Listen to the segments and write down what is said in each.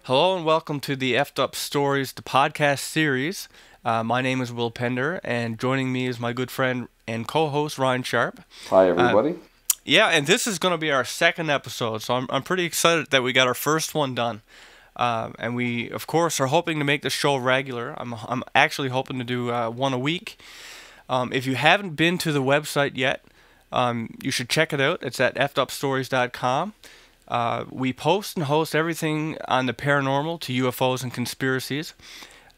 Hello and welcome to the Effed Up Stories, the podcast series. My name is Will Pender, and joining me is my good friend and co-host Ryan Sharpe. Hi, Uh, everybody. yeah, and this is going to be our second episode, so I'm pretty excited that we got our first one done. And we, of course, are hoping to make the show regular. I'm actually hoping to do one a week. If you haven't been to the website yet, you should check it out. It's at effedupstories.com. We post and host everything on the paranormal to UFOs and conspiracies.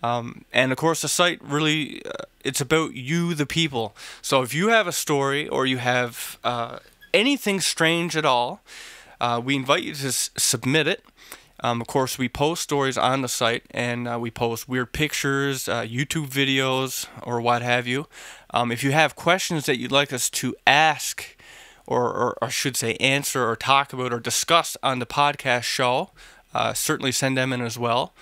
And of course, the site really, it's about you, the people. So if you have a story or you have anything strange at all, we invite you to submit it. Of course, we post stories on the site, and we post weird pictures, YouTube videos, or what have you. If you have questions that you'd like us to ask, or I should say answer or talk about or discuss on the podcast show, certainly send them in as well.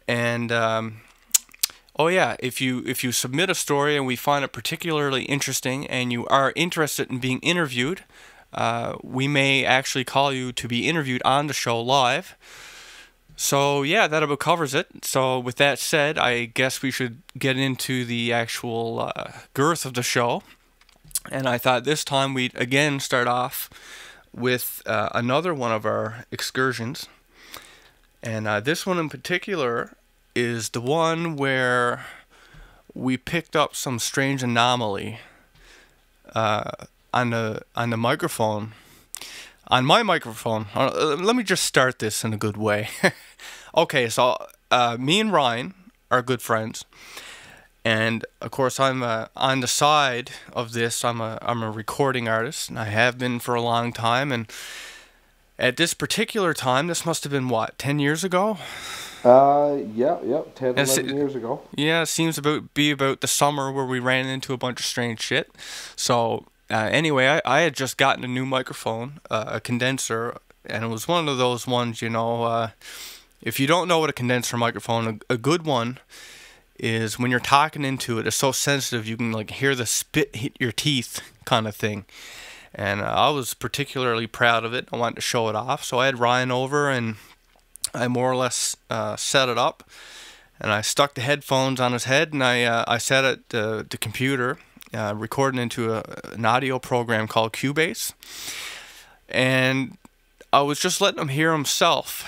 And oh yeah, if you submit a story and we find it particularly interesting and you are interested in being interviewed, we may actually call you to be interviewed on the show live. So yeah, that about covers it. So with that said, I guess we should get into the actual girth of the show. And I thought this time we'd again start off with another one of our excursions. And this one in particular is the one where we picked up some strange anomaly on the microphone. On my microphone. Let me just start this in a good way. Okay, so me and Ryan are good friends. And of course, I'm on the side of this. I'm a recording artist, and I have been for a long time. And at this particular time, this must have been what, 10 years ago? Yeah, 10, And 11 years ago. yeah, it seems be about the summer where we ran into a bunch of strange shit. So anyway, I had just gotten a new microphone, a condenser, and it was one of those ones, if you don't know what a condenser microphone, a good one is when you're talking into it, it's so sensitive you can like hear the spit hit your teeth kind of thing. And I was particularly proud of it. I wanted to show it off, so I had Ryan over and I more or less set it up, and I stuck the headphones on his head, and I set it the computer, recording into an audio program called Cubase, and I was just letting him hear himself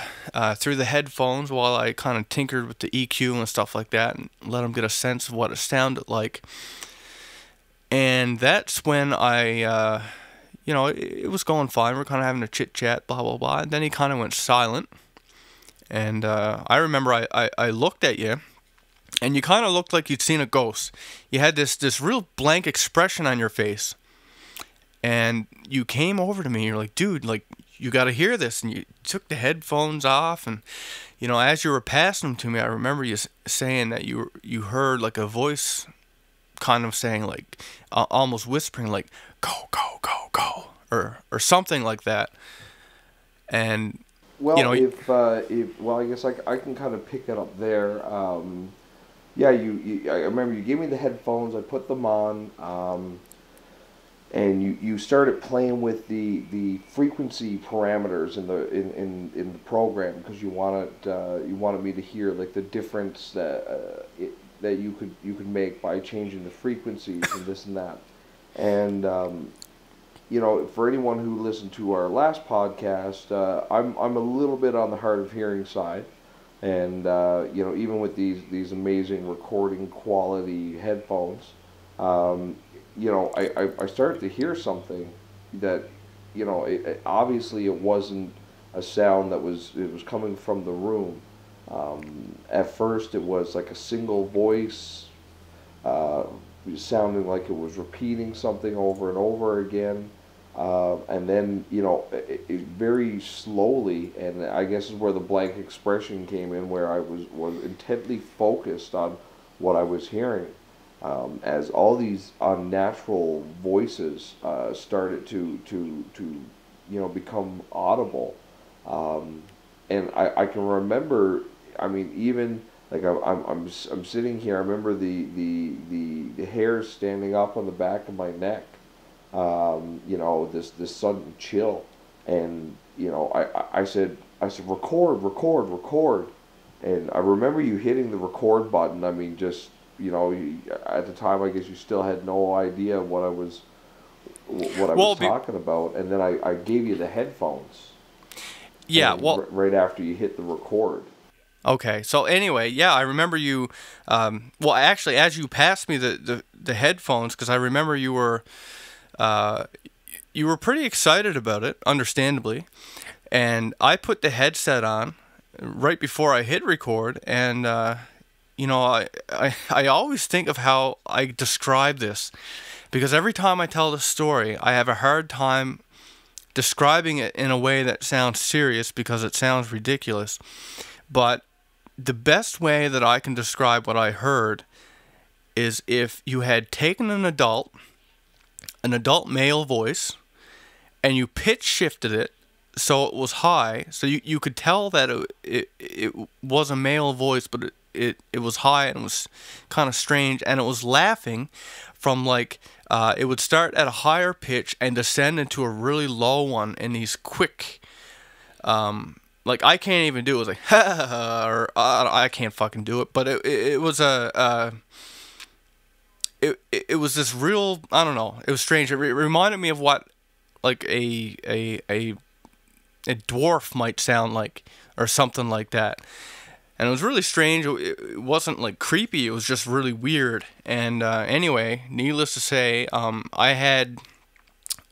through the headphones while I kind of tinkered with the EQ and stuff like that and let him get a sense of what it sounded like. And that's when it was going fine. We're kind of having a chit-chat, blah, blah, blah. And then he kind of went silent. And I remember I looked at you, and you kind of looked like you'd seen a ghost. You had this real blank expression on your face. And you came over to me, you're like, dude, like, you got to hear this. And you took the headphones off, and as you were passing them to me, I remember you saying that you heard like a voice kind of saying, like, almost whispering, like, go, go, go, go, or something like that. And Well, I guess I can kind of pick it up there. Yeah, I remember you gave me the headphones. I put them on. And you started playing with the frequency parameters in the program because you wanted me to hear like the difference that you could make by changing the frequencies and this and that. And for anyone who listened to our last podcast, I'm a little bit on the hard of hearing side, and even with these amazing recording quality headphones. I started to hear something that, obviously it wasn't a sound it was coming from the room. At first it was like a single voice, sounding like it was repeating something over and over again. And then, it very slowly, and I guess is where the blank expression came in, where I was intently focused on what I was hearing. As all these unnatural voices started to become audible, and I can remember. I mean, even like I'm sitting here. I remember the hairs standing up on the back of my neck. This sudden chill, and I said I said, record, record, record. And I remember you hitting the record button. I mean, just, at the time, I guess you still had no idea what I was talking about. And then I gave you the headphones. Yeah, right after you hit the record. Okay, so anyway, yeah, I remember you. Well, actually, as you passed me the headphones, because I remember you were pretty excited about it, understandably. And I put the headset on right before I hit record, and I always think of how I describe this, because every time I tell the story, I have a hard time describing it in a way that sounds serious because it sounds ridiculous. But the best way that I can describe what I heard is if you had taken an adult male voice, and you pitch shifted it so it was high, so you could tell that it was a male voice, but it was high and it was kind of strange, and it was laughing from it would start at a higher pitch and descend into a really low one in these quick, I can't even do it. It was like, ha ha ha, or I can't fucking do it. But it was it was this real, I don't know, it was strange. It reminded me of what a dwarf might sound like, or something like that. And it was really strange. It wasn't creepy. It was just really weird. And anyway, needless to say, I had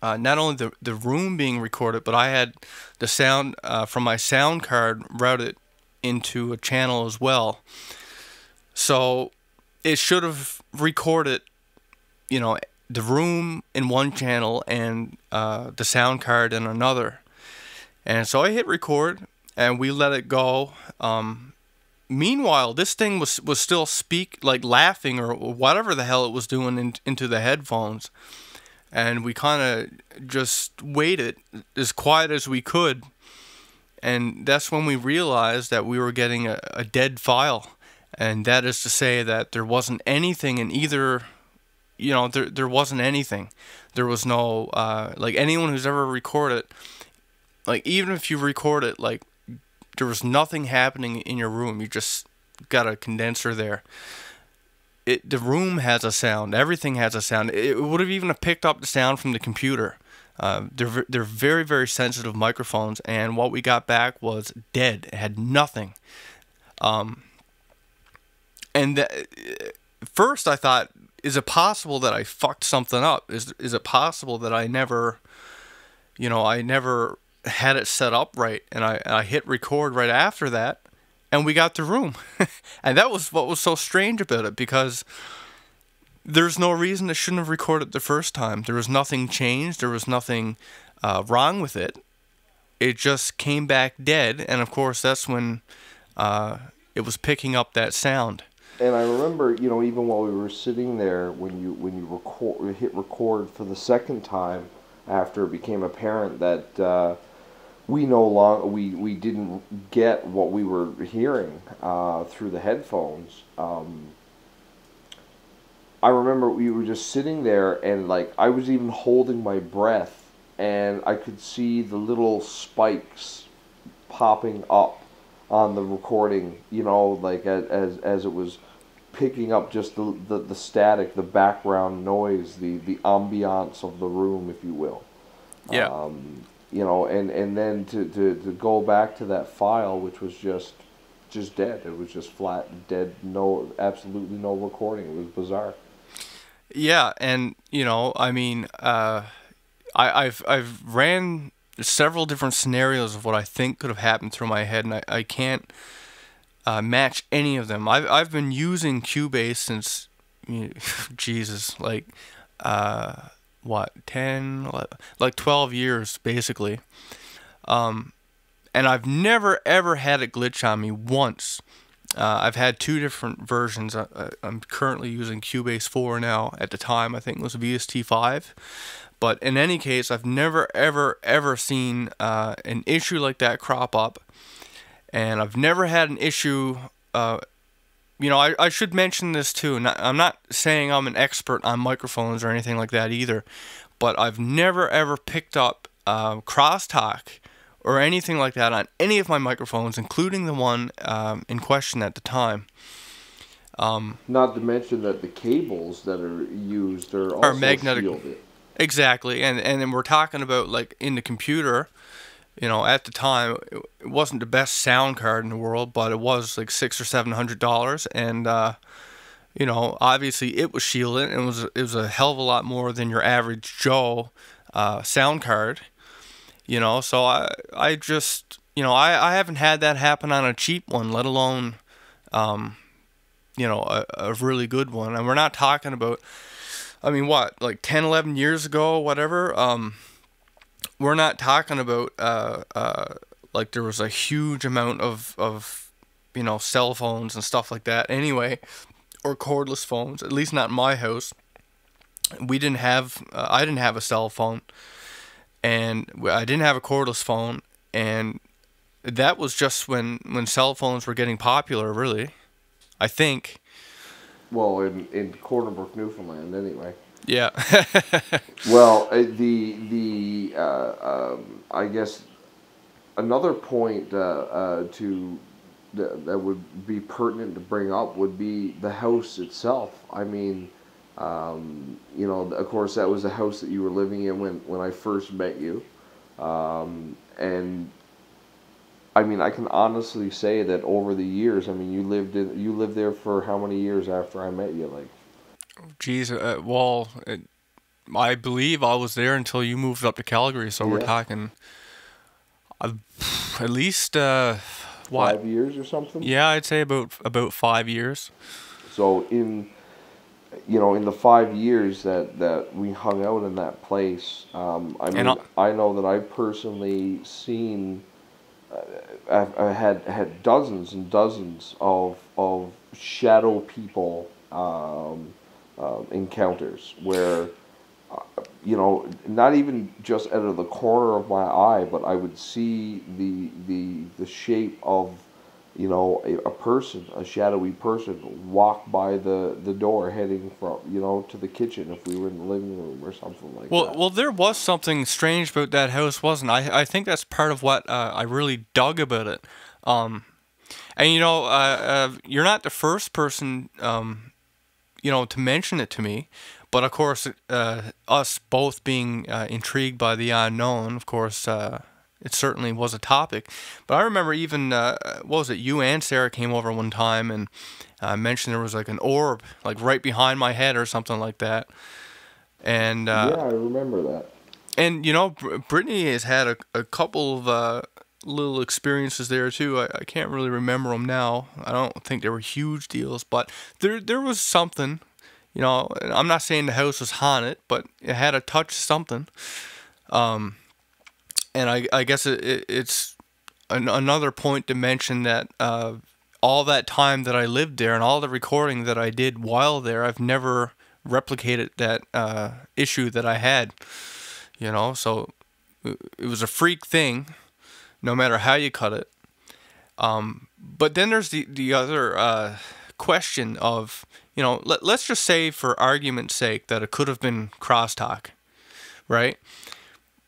not only the room being recorded, but I had the sound from my sound card routed into a channel as well. So it should have recorded, the room in one channel and the sound card in another. And so I hit record, and we let it go. Meanwhile, this thing was still laughing or whatever the hell it was doing into the headphones. And we kind of just waited as quiet as we could. And that's when we realized that we were getting a dead file. And that is to say that there wasn't anything in either, there wasn't anything. There was no, anyone who's ever recorded, even if you record it, there was nothing happening in your room. You just got a condenser there. The room has a sound. Everything has a sound. It would have even picked up the sound from the computer. They're very, very sensitive microphones, and what we got back was dead. It had nothing. First I thought, is it possible that I fucked something up? Is it possible that I never had it set up right, and I hit record right after that, and we got the room. And that was what was so strange about it, because there's no reason it shouldn't have recorded the first time. There was nothing changed. There was nothing wrong with it. It just came back dead, and of course that's when it was picking up that sound. And I remember, even while we were sitting there, when you hit record for the second time, after it became apparent that we didn't get what we were hearing through the headphones. I remember we were just sitting there, and I was even holding my breath, and I could see the little spikes popping up on the recording, as it was picking up just the static, the background noise, the ambiance of the room, if you will. Yeah. And then to go back to that file, which was just dead. It was just flat, dead, absolutely no recording. It was bizarre. Yeah, and I've ran several different scenarios of what I think could have happened through my head, and I can't match any of them. I've been using Cubase since Jesus, 10, 11, 12 years basically, and I've never ever had it glitch on me once. I've had two different versions. I'm currently using Cubase 4 now. At the time, I think it was VST 5. But in any case, I've never, ever seen an issue like that crop up. And I've never had an issue... I should mention this too. I'm not saying I'm an expert on microphones or anything like that either. But I've never, ever picked up crosstalk or anything like that on any of my microphones, including the one in question at the time. Not to mention that the cables that are used are Are also magnetic. shielded. Exactly, and then we're talking about like in the computer. At the time, it wasn't the best sound card in the world, but it was like $600 or $700, and obviously it was shielded, and it was a hell of a lot more than your average Joe sound card. So I just I haven't had that happen on a cheap one, let alone a really good one. And we're not talking about, I mean, what, like 10, 11 years ago, whatever. We're not talking about like there was a huge amount of cell phones and stuff like that anyway, or cordless phones, at least not in my house. We didn't have I didn't have a cell phone, and I didn't have a cordless phone, and that was just when cell phones were getting popular, really, I think. Well, in Cornerbrook, Newfoundland, anyway. Yeah. Well, I guess another point that would be pertinent to bring up would be the house itself. I mean, of course, that was the house that you were living in when I first met you, and I mean, I can honestly say that over the years, I mean, you lived there for how many years after I met you, like? Geez, well, I believe I was there until you moved up to Calgary, so we're Yeah. talking uh, at least what? 5 years or something. Yeah, I'd say about 5 years. So in the 5 years that we hung out in that place, I And mean, I know that I've personally seen, I had dozens and dozens of shadow people encounters where, not even just out of the corner of my eye, but I would see the shape of, a person, a shadowy person, walk by the door heading from, to the kitchen if we were in the living room or something like that. well, there was something strange about that house, wasn't I think that's part of what I really dug about it. And you're not the first person to mention it to me, but of course, us both being intrigued by the unknown, of course, it certainly was a topic. But I remember even, what was it, you and Sarah came over one time and mentioned there was like an orb, like right behind my head or something like that. And Yeah, I remember that. and Brittany has had a couple of little experiences there too. I can't really remember them now. I don't think they were huge deals, but there was something. I'm not saying the house was haunted, but it had a touch of something. And I guess it's another point to mention that all that time that I lived there and all the recording that I did while there, I've never replicated that issue that I had. So it was a freak thing, no matter how you cut it. But then there's the other question of, let's just say for argument's sake that it could have been crosstalk, right?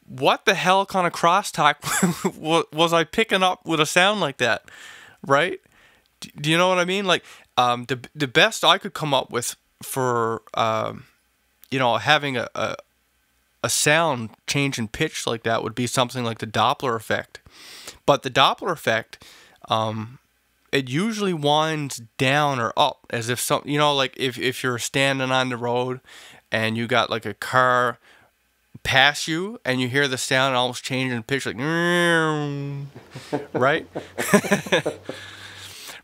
What the hell kind of crosstalk was I picking up with a sound like that, right? Do you know what I mean? Like, the best I could come up with for, having a sound change in pitch like that would be something like the Doppler effect. But the Doppler effect, it usually winds down or up as if like if you're standing on the road and you got like a car pass you and you hear the sound almost change in pitch, like right?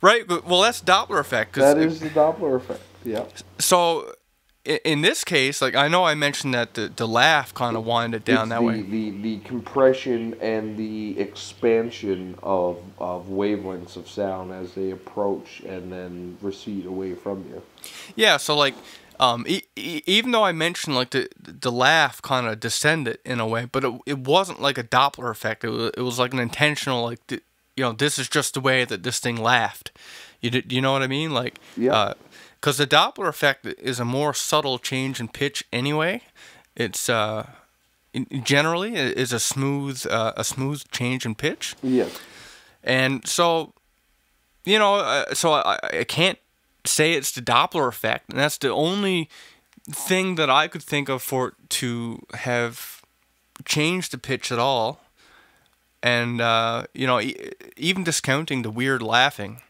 Right? Well, that's Doppler effect. That is the Doppler effect. Yeah. So in this case, like I know I mentioned that the laugh kind of winded down that way. The compression and the expansion of wavelengths of sound as they approach and then recede away from you. Yeah, so like even though I mentioned like the laugh kind of descended in a way, but it wasn't like a Doppler effect. It was like an intentional, like this is just the way that this thing laughed. You know what I mean? Like, yeah. Because the Doppler effect is a more subtle change in pitch anyway. It's generally is a smooth change in pitch. Yes. And so, so I can't say it's the Doppler effect, and that's the only thing that I could think of for it to have changed the pitch at all. And even discounting the weird laughing,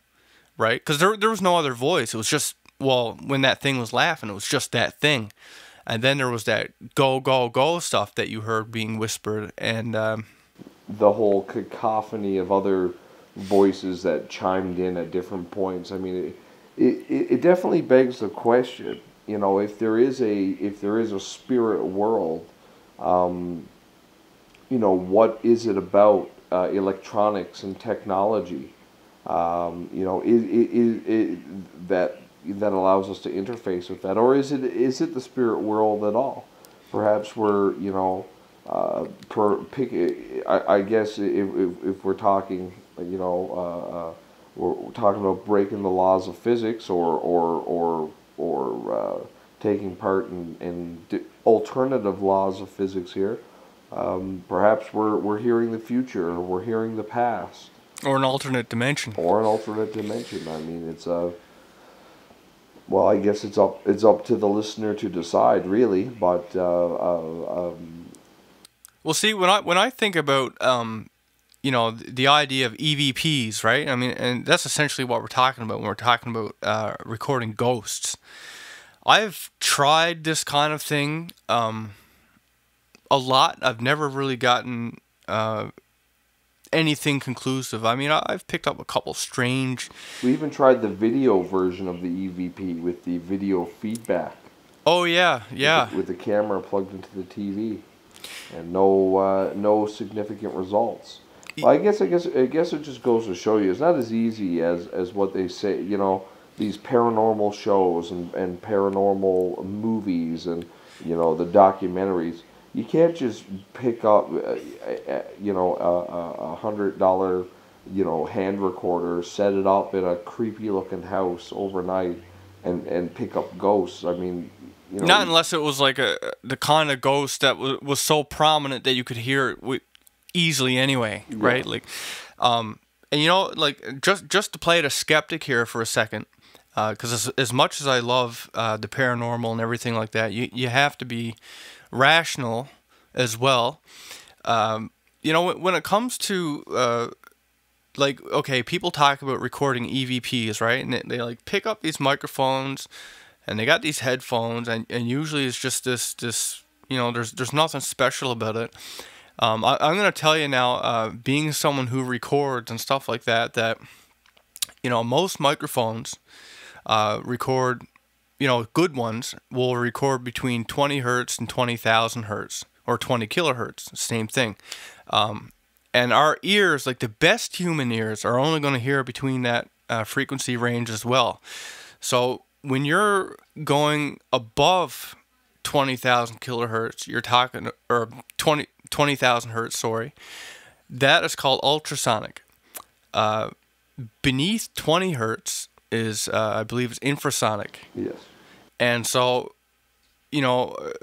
right? Because there was no other voice. It was just, well, when that thing was laughing, it was just that thing. And then there was that go, go, go stuff that you heard being whispered. And the whole cacophony of other voices that chimed in at different points. I mean, it definitely begs the question. If there is a spirit world, what is it about electronics and technology? That allows us to interface with that, or is it the spirit world at all? Perhaps we're I guess if we're talking we're talking about breaking the laws of physics or taking part in alternative laws of physics here. Perhaps we're hearing the future, or we're hearing the past, or an alternate dimension. I mean, it's well, I guess it's up to the listener to decide, really. But well, see, when I think about the idea of EVPs, right? I mean, and that's essentially what we're talking about when we're talking about recording ghosts. I've tried this kind of thing a lot. I've never really gotten anything conclusive. I mean, I've picked up a couple strange. We even tried the video version of the EVP with the video feedback. Oh yeah, yeah. With the camera plugged into the TV, and no significant results. Well, I guess it just goes to show you it's not as easy as what they say. These paranormal shows and paranormal movies and the documentaries. You can't just pick up $100 hand recorder, set it up in a creepy looking house overnight, and pick up ghosts. I mean, not unless it was like the kind of ghost that was so prominent that you could hear it easily anyway, right? Yeah. Like, and just to play it a skeptic here for a second, because as much as I love the paranormal and everything like that, you have to be rational as well. When it comes to okay, people talk about recording EVPs, right? And they like pick up these microphones, and they got these headphones, and usually it's just this there's nothing special about it. I'm gonna tell you now, being someone who records and stuff like that most microphones record. Good ones will record between 20 hertz and 20,000 hertz, or 20 kilohertz, same thing. And our ears, like the best human ears, are only going to hear between that frequency range as well. So when you're going above 20,000 kilohertz, you're talking, or 20,000 hertz, sorry, that is called ultrasonic. Beneath 20 hertz is, I believe, it's infrasonic. Yes. And so,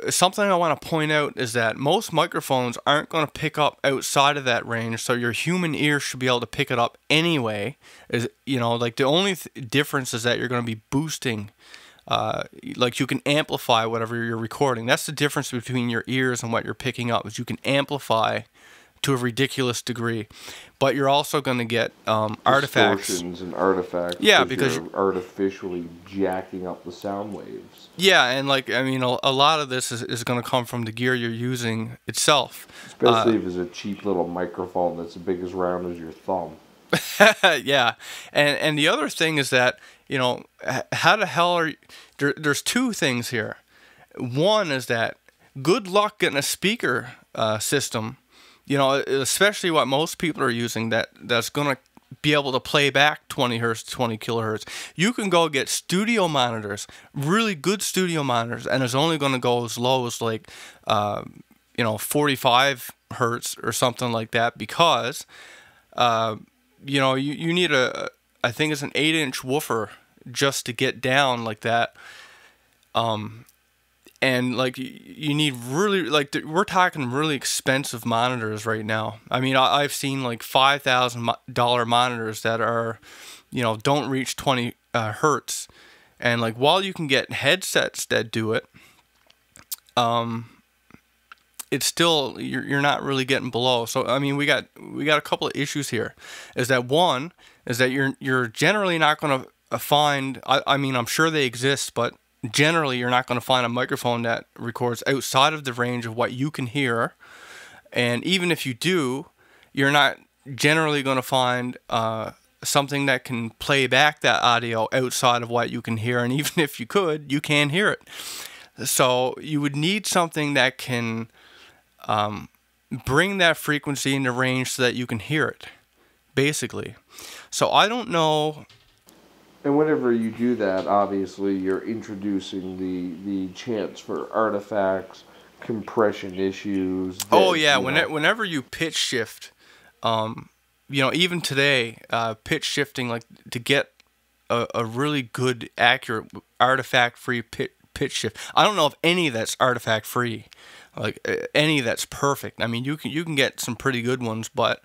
something I want to point out is that most microphones aren't going to pick up outside of that range, so your human ear should be able to pick it up anyway. Like the only difference is that you're going to be boosting, like you can amplify whatever you're recording. That's the difference between your ears and what you're picking up, is you can amplify to a ridiculous degree, but you're also going to get artifacts. Distortions and artifacts. Yeah, because you're artificially jacking up the sound waves. Yeah, and a lot of this is going to come from the gear you're using itself. Especially if it's a cheap little microphone that's as big as round as your thumb. Yeah, and the other thing is that how the hell are you? There's two things here. One is that good luck getting a speaker system. Especially what most people are using, that's going to be able to play back 20 hertz to 20 kilohertz. You can go get studio monitors, really good studio monitors, and it's only going to go as low as 45 hertz or something like that, because you need I think it's an 8-inch woofer just to get down like that. and like you need really like we're talking really expensive monitors right now. I mean, I've seen like $5,000 monitors that are, don't reach 20 hertz, and like while you can get headsets that do it, it's still you're not really getting below. So I mean, we got a couple of issues here. Is that one is that you're generally not going to find. I mean, I'm sure they exist, but generally you're not going to find a microphone that records outside of the range of what you can hear. And even if you do, you're not generally going to find something that can play back that audio outside of what you can hear. And even if you could, you can't hear it. So you would need something that can bring that frequency into range so that you can hear it, basically. So I don't know. And whenever you do that, obviously you're introducing the chance for artifacts, compression issues. Oh yeah, whenever you pitch shift, even today, pitch shifting, like to get a really good, accurate, artifact-free pitch shift. I don't know if any that's artifact-free, like any that's perfect. I mean, you can get some pretty good ones, but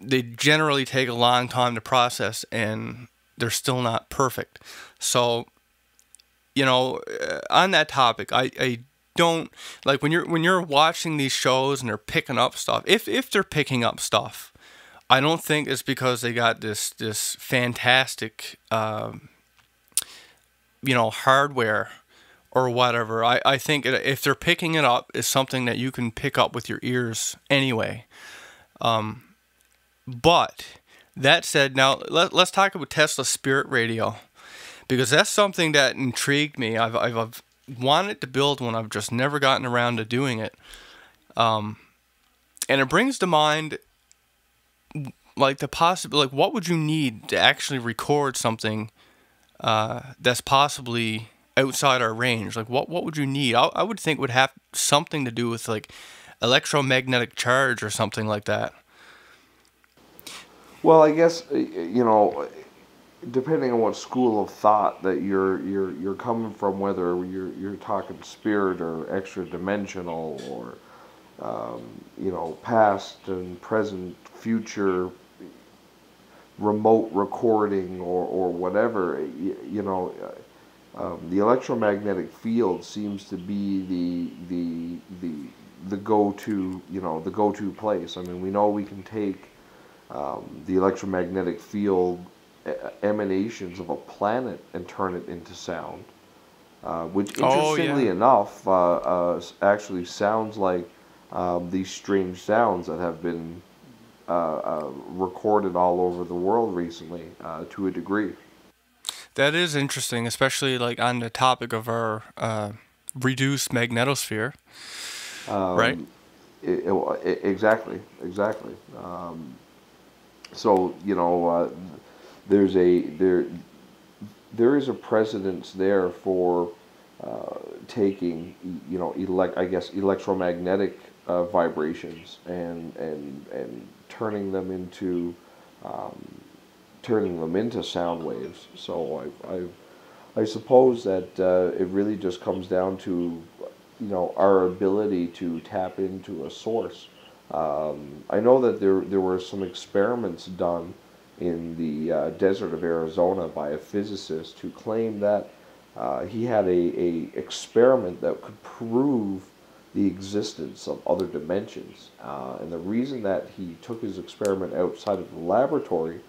they generally take a long time to process, and they're still not perfect. So, on that topic, I don't like when you're watching these shows and they're picking up stuff. If they're picking up stuff, I don't think it's because they got this fantastic hardware or whatever. I think if they're picking it up, it's something that you can pick up with your ears anyway. But that said, now let's talk about Tesla Spirit Radio, because that's something that intrigued me. I've wanted to build one. I've just never gotten around to doing it. And it brings to mind like the possibility, like what would you need to actually record something that's possibly outside our range? Like what would you need? I would think would have something to do with like electromagnetic charge or something like that. Well, I guess depending on what school of thought that you're coming from, whether you're talking spirit or extra dimensional or past and present, future, remote recording or whatever, the electromagnetic field seems to be the go-to place. I mean, we know we can take the electromagnetic field emanations of a planet and turn it into sound, which interestingly enough actually sounds like these strange sounds that have been recorded all over the world recently to a degree. That is interesting, especially like on the topic of our reduced magnetosphere, right? Exactly. So there is a precedence there for taking electromagnetic vibrations and turning them into sound waves. So I suppose that it really just comes down to our ability to tap into a source. I know that there were some experiments done in the desert of Arizona by a physicist who claimed that he had a experiment that could prove the existence of other dimensions. And the reason that he took his experiment outside of the laboratory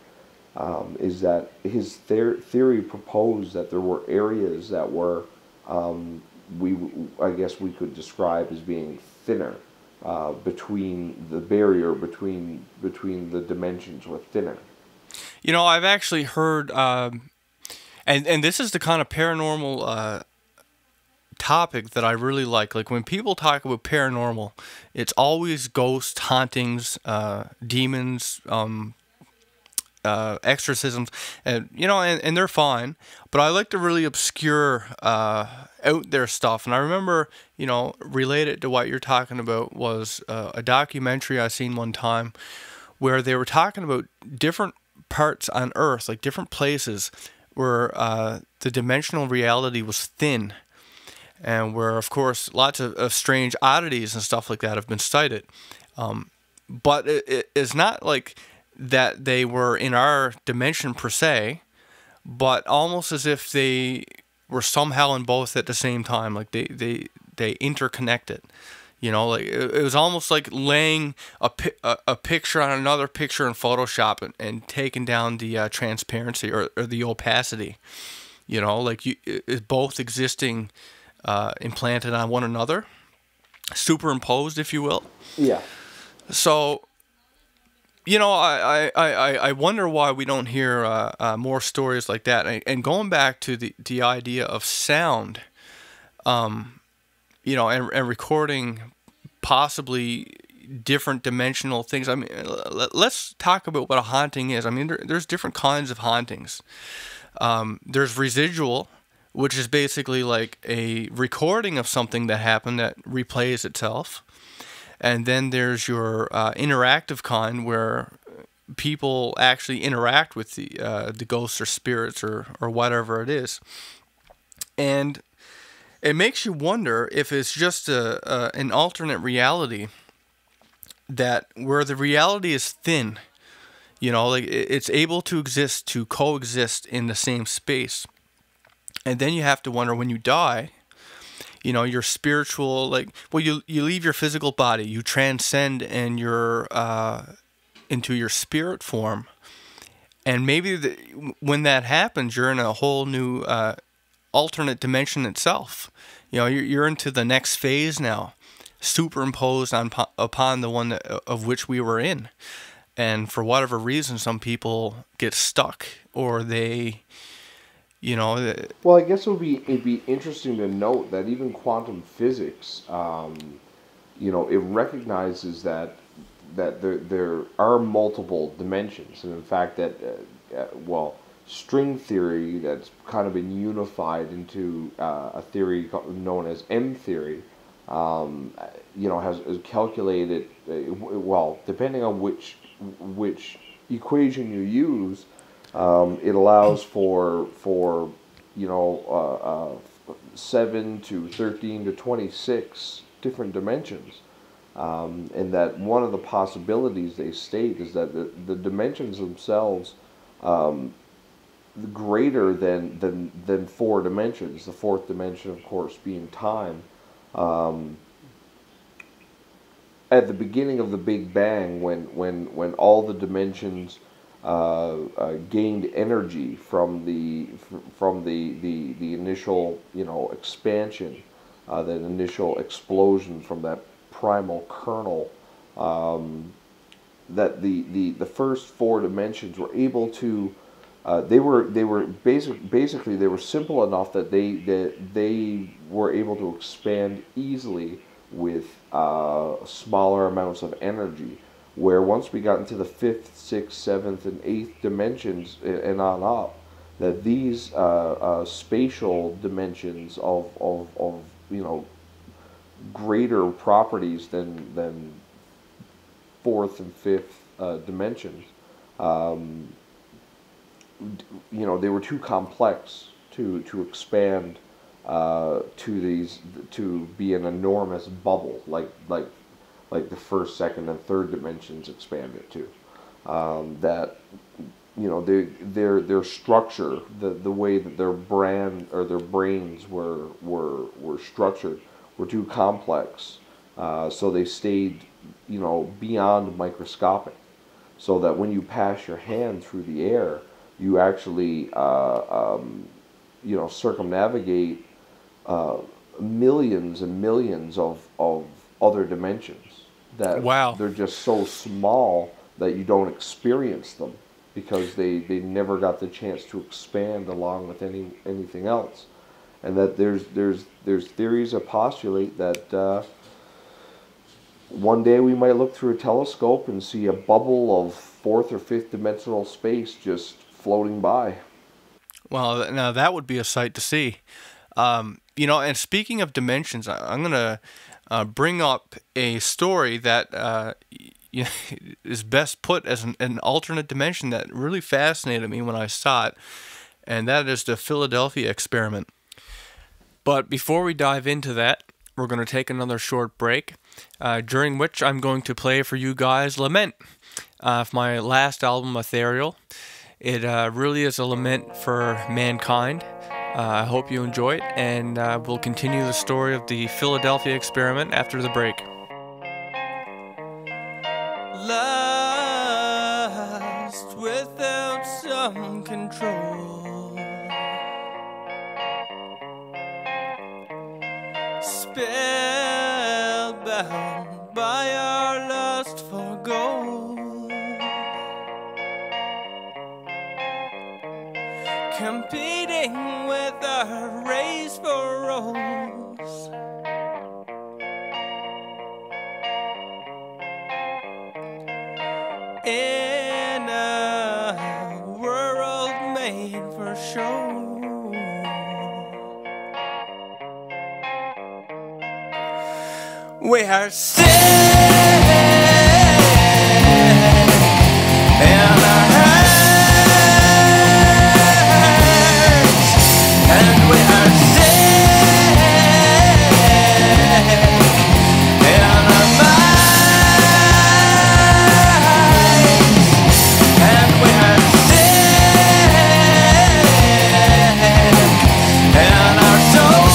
is that his theory proposed that there were areas that were, I guess we could describe as being thinner. Between the barrier between the dimensions were thinner. I've actually heard, and this is the kind of paranormal topic that I really like. Like when people talk about paranormal, it's always ghosts, hauntings, demons, exorcisms, and and they're fine. But I like to really obscure out there stuff. And I remember, related to what you're talking about was a documentary I seen one time where they were talking about different parts on Earth, like different places where the dimensional reality was thin. and where, of course, lots of strange oddities and stuff like that have been cited. But it's not like that they were in our dimension per se, but almost as if they were somehow in both at the same time, like they interconnected. You know, like it was almost like laying a picture on another picture in Photoshop and taking down the transparency or the opacity. You know, like it's both existing, implanted on one another, superimposed, if you will. Yeah. So, you know, I wonder why we don't hear more stories like that. And going back to the idea of sound, you know, and recording possibly different dimensional things. I mean, let's talk about what a haunting is. I mean, there's different kinds of hauntings. There's residual, which is basically like a recording of something that happened that replays itself. And then there's your interactive kind, where people actually interact with the ghosts or spirits or whatever it is. And it makes you wonder if it's just an alternate reality, that where the reality is thin, you know, like it's able to exist, to coexist in the same space. And then you have to wonder, when you die, you know, your spiritual, like, well, you leave your physical body, you transcend and you're into your spirit form. And maybe when that happens, you're in a whole new alternate dimension itself. You know, you're into the next phase now, superimposed upon the one of which we were in. And for whatever reason, some people get stuck, or they, you know. Well, I guess it'd be interesting to note that even quantum physics, you know, it recognizes that there are multiple dimensions, and in fact that well, string theory that's kind of been unified into a theory known as M theory. You know, has calculated, well, depending on which equation you use, it allows for you know 7 to 13 to 26 different dimensions, and that one of the possibilities they state is that the dimensions themselves greater than four dimensions. The fourth dimension, of course, being time. At the beginning of the Big Bang, when all the dimensions gained energy from the initial, you know, expansion, that initial explosion from that primal kernel, that the first four dimensions were able to they were basically they were simple enough that they were able to expand easily with smaller amounts of energy. Where once we got into the fifth, sixth, seventh, and eighth dimensions and on up, that these spatial dimensions of you know greater properties than fourth and fifth dimensions, you know, they were too complex to expand to be an enormous bubble like the first, second, and third dimensions expanded to. That, you know, their structure, the way that their brains were structured, were too complex. So they stayed, you know, beyond microscopic. So that when you pass your hand through the air, you actually, you know, circumnavigate millions and millions of other dimensions. That Wow. they're just so small that you don't experience them, because they never got the chance to expand along with anything else. And that there's theories that postulate that one day we might look through a telescope and see a bubble of fourth or fifth dimensional space just floating by. Well, now that would be a sight to see. You know, and speaking of dimensions, I'm gonna bring up a story that is best put as an alternate dimension that really fascinated me when I saw it, and that is the Philadelphia experiment. But before we dive into that, we're going to take another short break, during which I'm going to play for you guys Lament, my last album, Ethereal. It really is a lament for mankind. I hope you enjoy it, and we'll continue the story of the Philadelphia experiment after the break. Lost without some control, spellbound by our lust for gold, competing with our race for roles. In a world made for show, we are sick in our hearts, and we are sick in our minds, and we are sick in our souls.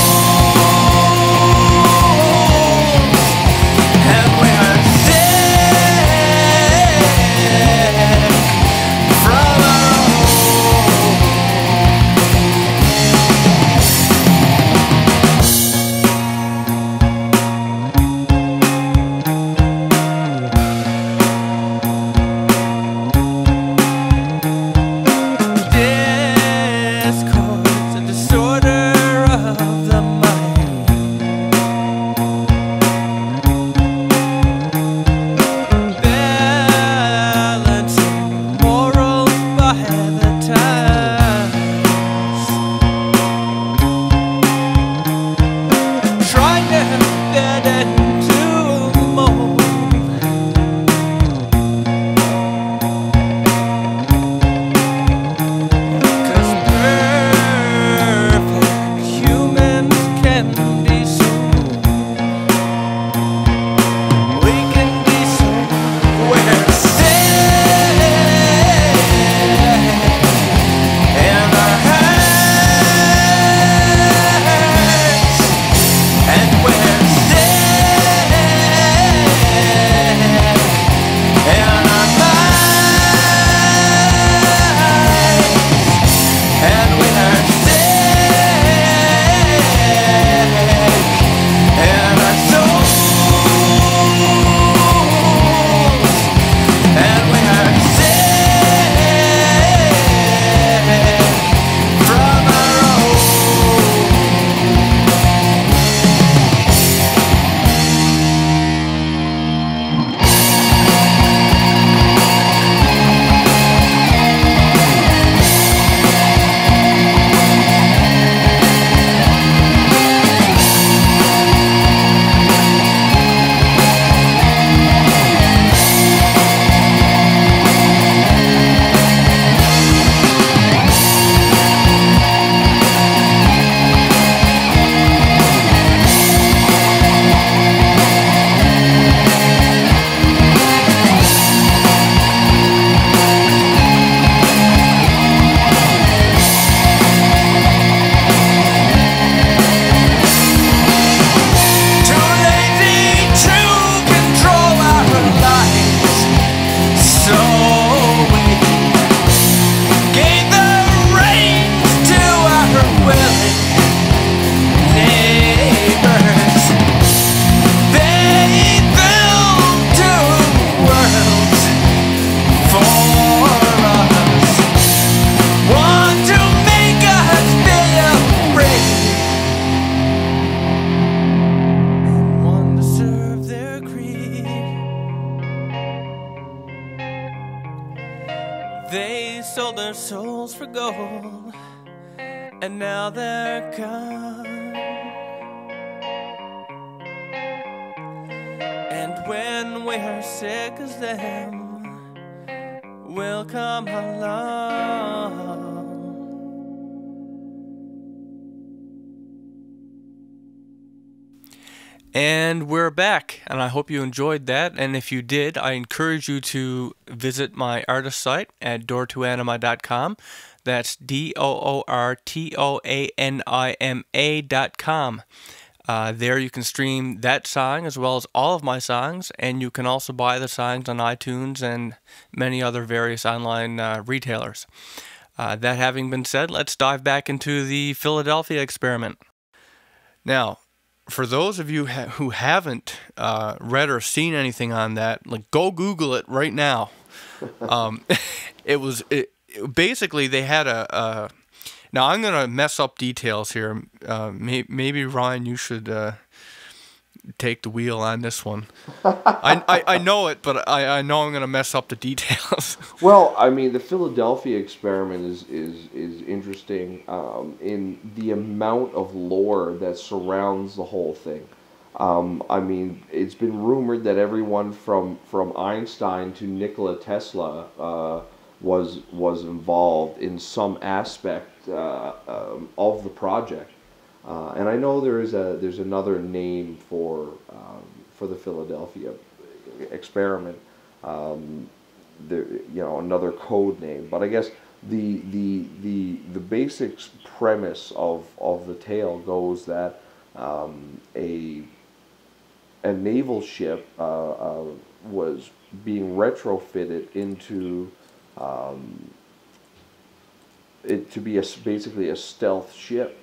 They sold their souls for gold, and now they're gone. And when we're sick as them, we'll come along. And we're back, and I hope you enjoyed that. And if you did, I encourage you to visit my artist site at doortoanima.com. That's DOORTOANIMA.com. There you can stream that song as well as all of my songs, and you can also buy the songs on iTunes and many other various online retailers. That having been said, let's dive back into the Philadelphia experiment. Now, for those of you who haven't read or seen anything on that, like go Google it right now. Um, basically they had a now I'm gonna mess up details here. Maybe Ryan, you should take the wheel on this one. I know it, but I know I'm gonna mess up the details. Well, I mean, the Philadelphia experiment is interesting in the amount of lore that surrounds the whole thing. I mean, it's been rumored that everyone from Einstein to Nikola Tesla was involved in some aspect of the project. And I know there's another name for the Philadelphia experiment. There, another code name, but I guess the basic premise of the tale goes that a naval ship was being retrofitted into it to be basically a stealth ship.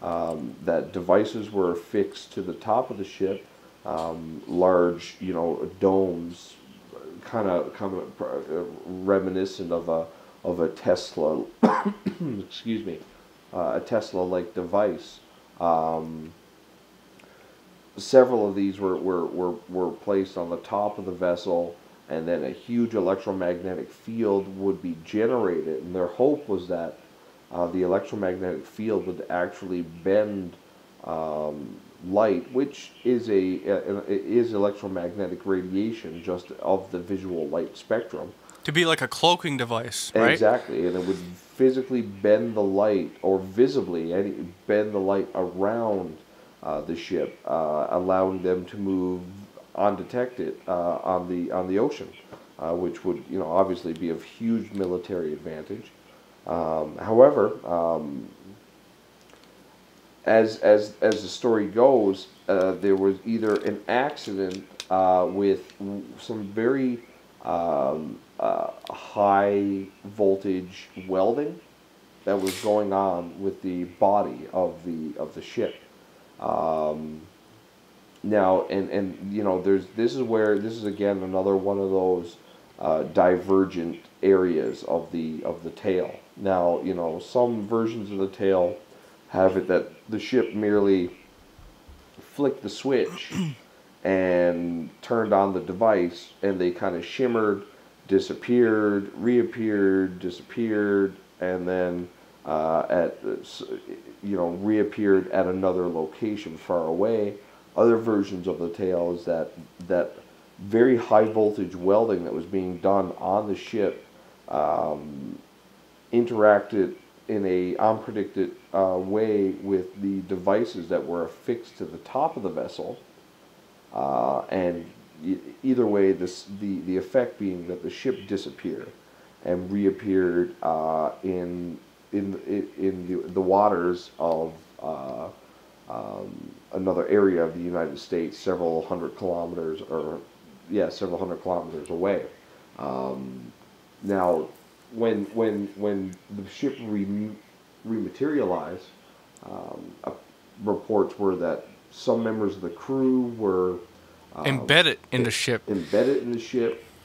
That devices were affixed to the top of the ship, large, domes, kind of reminiscent of a Tesla, excuse me, a Tesla-like device. Several of these were placed on the top of the vessel, and then a huge electromagnetic field would be generated, and their hope was that the electromagnetic field would actually bend light, which is is electromagnetic radiation, just of the visual light spectrum. To be like a cloaking device, right? Exactly, and it would physically bend the light, or visibly bend the light around the ship, allowing them to move undetected on the ocean, which would obviously be of huge military advantage. However, as the story goes, there was either an accident with some very high voltage welding that was going on with the body of the ship. Now, this is again another one of those divergent areas of the tale. Now, some versions of the tale have it that the ship merely flicked the switch and turned on the device, and they kind of shimmered, disappeared, reappeared, disappeared, and then reappeared at another location far away. Other versions of the tale is that very high voltage welding that was being done on the ship interacted in a unpredicted way with the devices that were affixed to the top of the vessel, and either way, the effect being that the ship disappeared and reappeared in the waters of another area of the United States, several hundred kilometers away. Now, when the ship rematerialized, reports were that some members of the crew were embedded in the ship.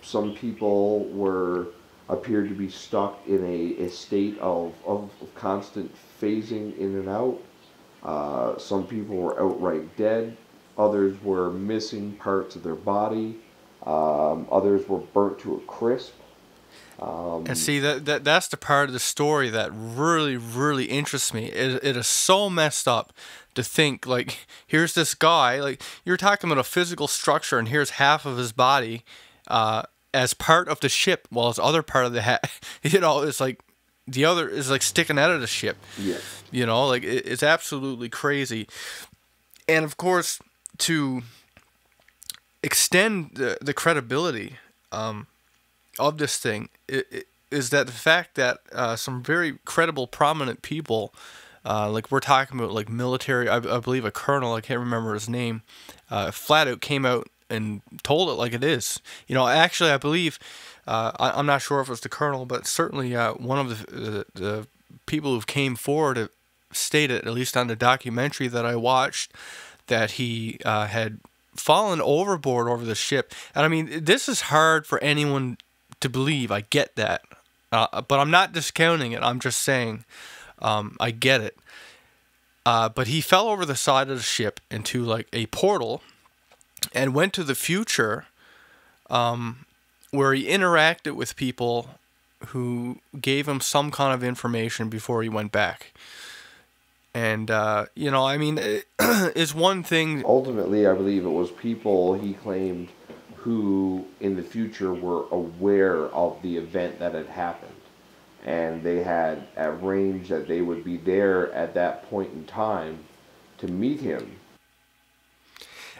Some people appeared to be stuck in a state of constant phasing in and out. Some people were outright dead. Others were missing parts of their body. Others were burnt to a crisp. And see, that's the part of the story that really, really interests me. It is so messed up to think, like, here's this guy, like, you're talking about a physical structure, and here's half of his body as part of the ship, while his other part of the is like, the other is like sticking out of the ship. Yeah. Like, it's absolutely crazy. And of course, to extend the credibility of this thing is that the fact that some very credible, prominent people, like we're talking about, like military, I believe a colonel, I can't remember his name, flat out came out and told it like it is. Actually, I believe, I'm not sure if it was the colonel, but certainly one of the people who came forward stated, at least on the documentary that I watched, that he had fallen overboard over the ship. And I mean, this is hard for anyone to believe. I get that. But I'm not discounting it. I'm just saying I get it. But he fell over the side of the ship into like a portal and went to the future, where he interacted with people who gave him some kind of information before he went back. And, I mean, it's one thing. Ultimately, I believe it was people, he claimed, who in the future were aware of the event that had happened. And they had arranged that they would be there at that point in time to meet him.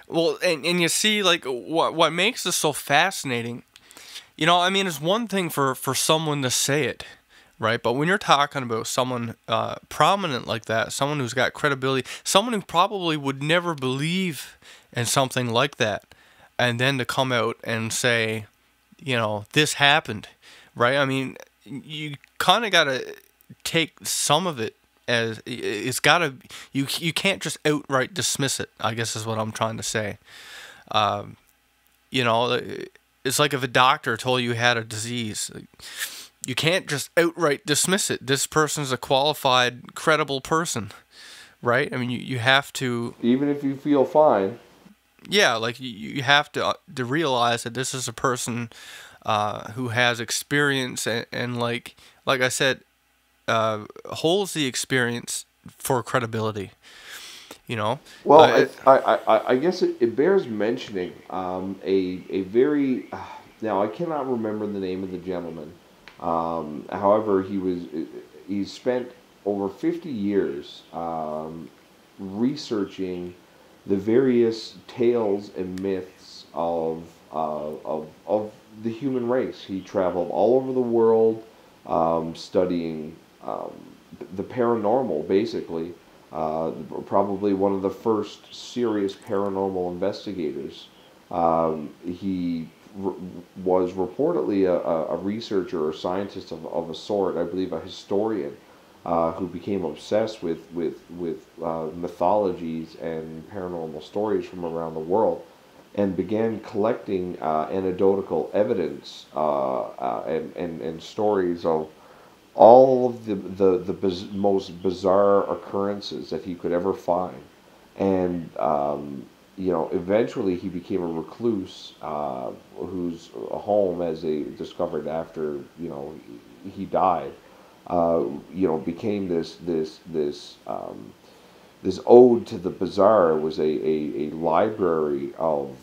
Well, and you see, like, what makes this so fascinating, I mean, it's one thing for someone to say it, right? But when you're talking about someone prominent like that, someone who's got credibility, someone who probably would never believe in something like that, and then to come out and say, this happened, right? I mean, you kind of got to take some of it as it's got to, you can't just outright dismiss it, I guess is what I'm trying to say. It's like if a doctor told you had a disease, you can't just outright dismiss it. This person's a qualified, credible person, right? I mean, you have to... Even if you feel fine. Yeah, like you have to realize that this is a person who has experience and like I said, holds the experience for credibility. Well, I guess it bears mentioning a very now I cannot remember the name of the gentleman. However, he spent over 50 years researching the various tales and myths of the human race. He traveled all over the world, studying the paranormal, basically. Probably one of the first serious paranormal investigators. He was reportedly a researcher or scientist of a sort, I believe a historian, who became obsessed with mythologies and paranormal stories from around the world, and began collecting anecdotal evidence and stories of all of the most bizarre occurrences that he could ever find. And eventually he became a recluse, whose home, as they discovered after he died, became this ode to the bizarre. It was a library of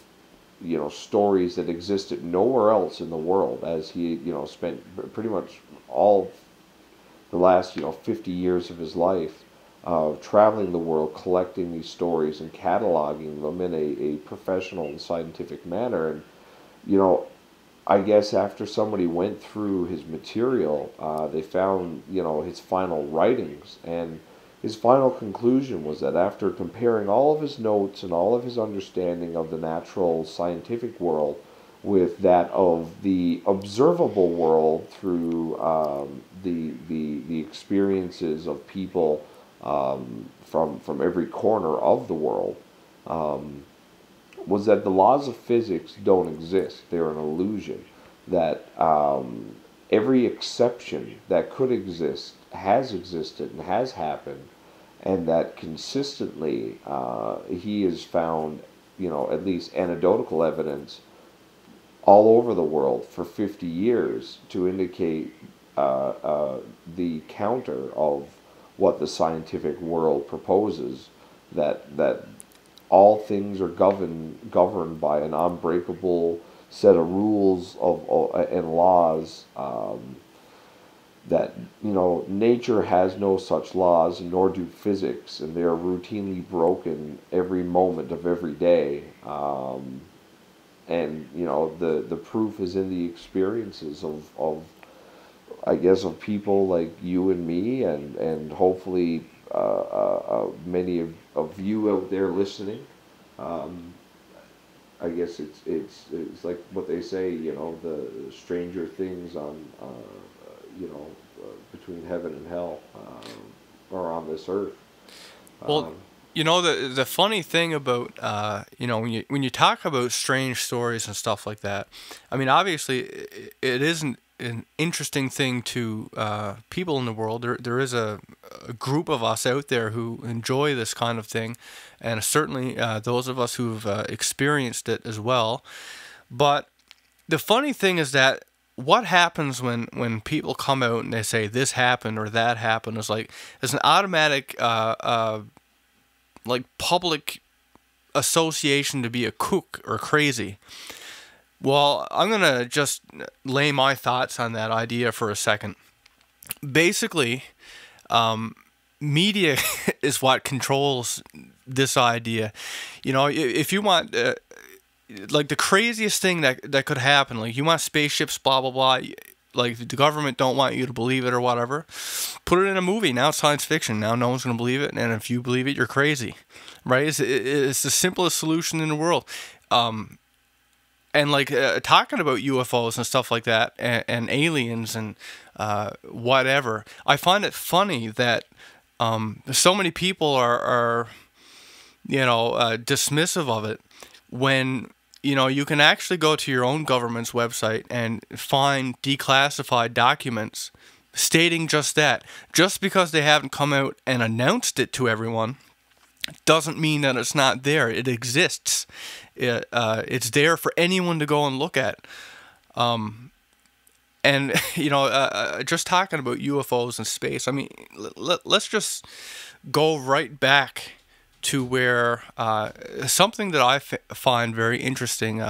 stories that existed nowhere else in the world, as he spent pretty much all the last 50 years of his life traveling the world, collecting these stories and cataloging them in a professional and scientific manner. And I guess after somebody went through his material, they found his final writings, and his final conclusion was that after comparing all of his notes and all of his understanding of the natural scientific world with that of the observable world through the experiences of people from every corner of the world, was that the laws of physics don't exist. They're an illusion. That every exception that could exist has existed and has happened, and that consistently he has found at least anecdotal evidence all over the world for 50 years to indicate the counter of what the scientific world proposes, that all things are governed by an unbreakable set of rules and laws that nature has no such laws, nor do physics, and they are routinely broken every moment of every day. And the proof is in the experiences of I guess of people like you and me, and hopefully many of you out there listening. Um, I guess it's like what they say, the stranger things on between heaven and hell, or on this earth. Well, Um, the funny thing about when you talk about strange stories and stuff like that, I mean, obviously it isn't an interesting thing to people in the world. There is a group of us out there who enjoy this kind of thing, and certainly those of us who've experienced it as well. But the funny thing is that what happens when people come out and they say this happened or that happened is like there's an automatic like public association to be a kook or crazy. Well, I'm gonna just lay my thoughts on that idea for a second. Basically, media is what controls this idea. If you want like the craziest thing that could happen, like you want spaceships, blah blah blah, like the government don't want you to believe it or whatever, put it in a movie. Now it's science fiction. Now no one's gonna believe it, and if you believe it, you're crazy, right? It's the simplest solution in the world. And like talking about UFOs and stuff like that, and aliens and whatever, I find it funny that so many people are dismissive of it when you can actually go to your own government's website and find declassified documents stating just that. Just because they haven't come out and announced it to everyone doesn't mean that it's not there. It exists. It's there for anyone to go and look at. And just talking about UFOs and space, I mean, let's just go right back to where something that I find very interesting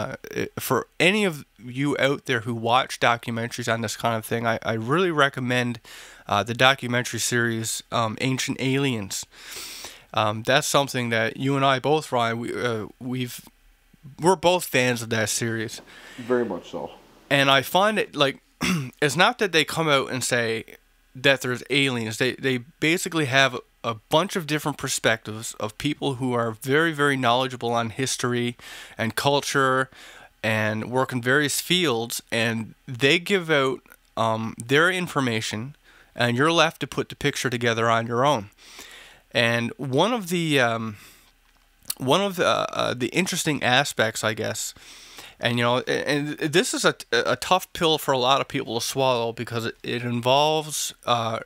for any of you out there who watch documentaries on this kind of thing. I really recommend the documentary series Ancient Aliens. That's something that you and I both, Ryan, we're both fans of that series. Very much so. And I find it like it's not that they come out and say that there's aliens. They basically have a bunch of different perspectives of people who are very, very knowledgeable on history and culture and work in various fields, and they give out their information, and you're left to put the picture together on your own. And one of the interesting aspects, I guess, and and this is a tough pill for a lot of people to swallow because it involves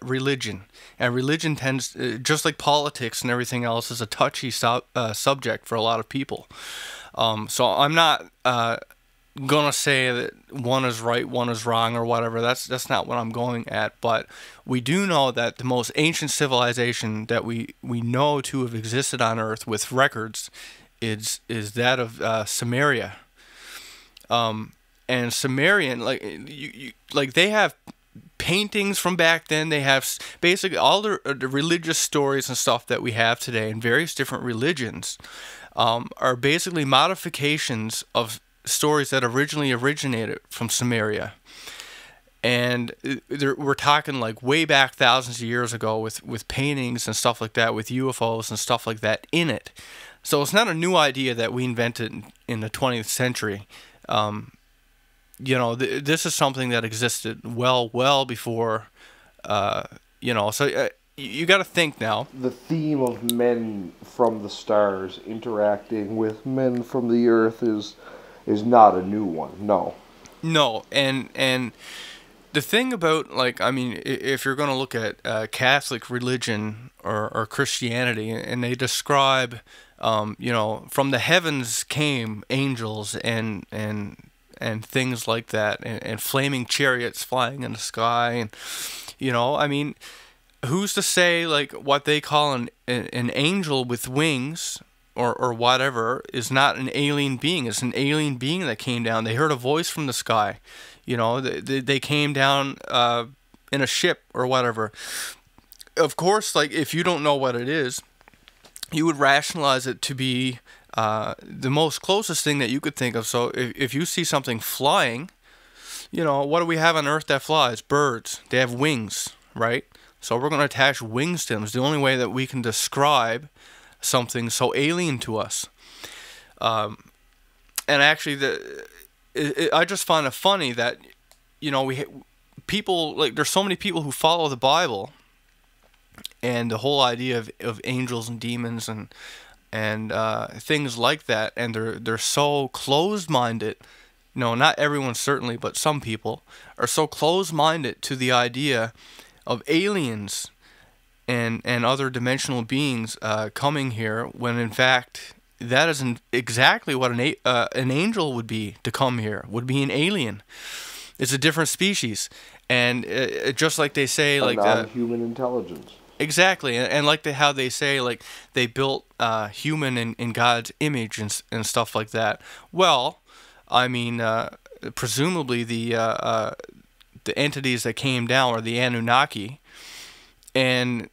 religion, and religion tends, just like politics and everything else, is a touchy subject for a lot of people. So I'm not gonna say that one is right, one is wrong, or whatever. That's not what I'm going at. But we do know that the most ancient civilization that we know to have existed on Earth with records is that of Samaria. And Sumerian, like like they have paintings from back then. They have basically all the religious stories and stuff that we have today in various different religions are basically modifications of stories that originally originated from Samaria. And we're talking like way back thousands of years ago with paintings and stuff like that, with UFOs and stuff like that in it. So it's not a new idea that we invented in the 20th century. This is something that existed well before, so you got to think now. The theme of men from the stars interacting with men from the earth is not a new one. No, and the thing about, like, I mean, if you're going to look at Catholic religion or Christianity, and they describe from the heavens came angels and things like that, and flaming chariots flying in the sky, and I mean, who's to say like what they call an angel with wings or whatever is not an alien being? It's an alien being that came down. They heard a voice from the sky. They came down in a ship or whatever. Of course, like if you don't know what it is, you would rationalize it to be the most closest thing that you could think of. So if you see something flying, what do we have on Earth that flies? Birds. They have wings, right? So we're going to attach wings to them. It's the only way that we can describe something so alien to us. And actually, I just find it funny that people, like, there's so many people who follow the Bible and the whole idea of angels and demons and things like that, and they're so closed-minded. No, not everyone certainly, but some people are so closed-minded to the idea of aliens and other dimensional beings coming here, when in fact that isn't exactly what an angel would be. To come here would be an alien. It's a different species, and just like they say, a like non-human intelligence. Exactly, and like how they say, like, they built human in God's image and stuff like that. Well, I mean, presumably the entities that came down are the Anunnaki, and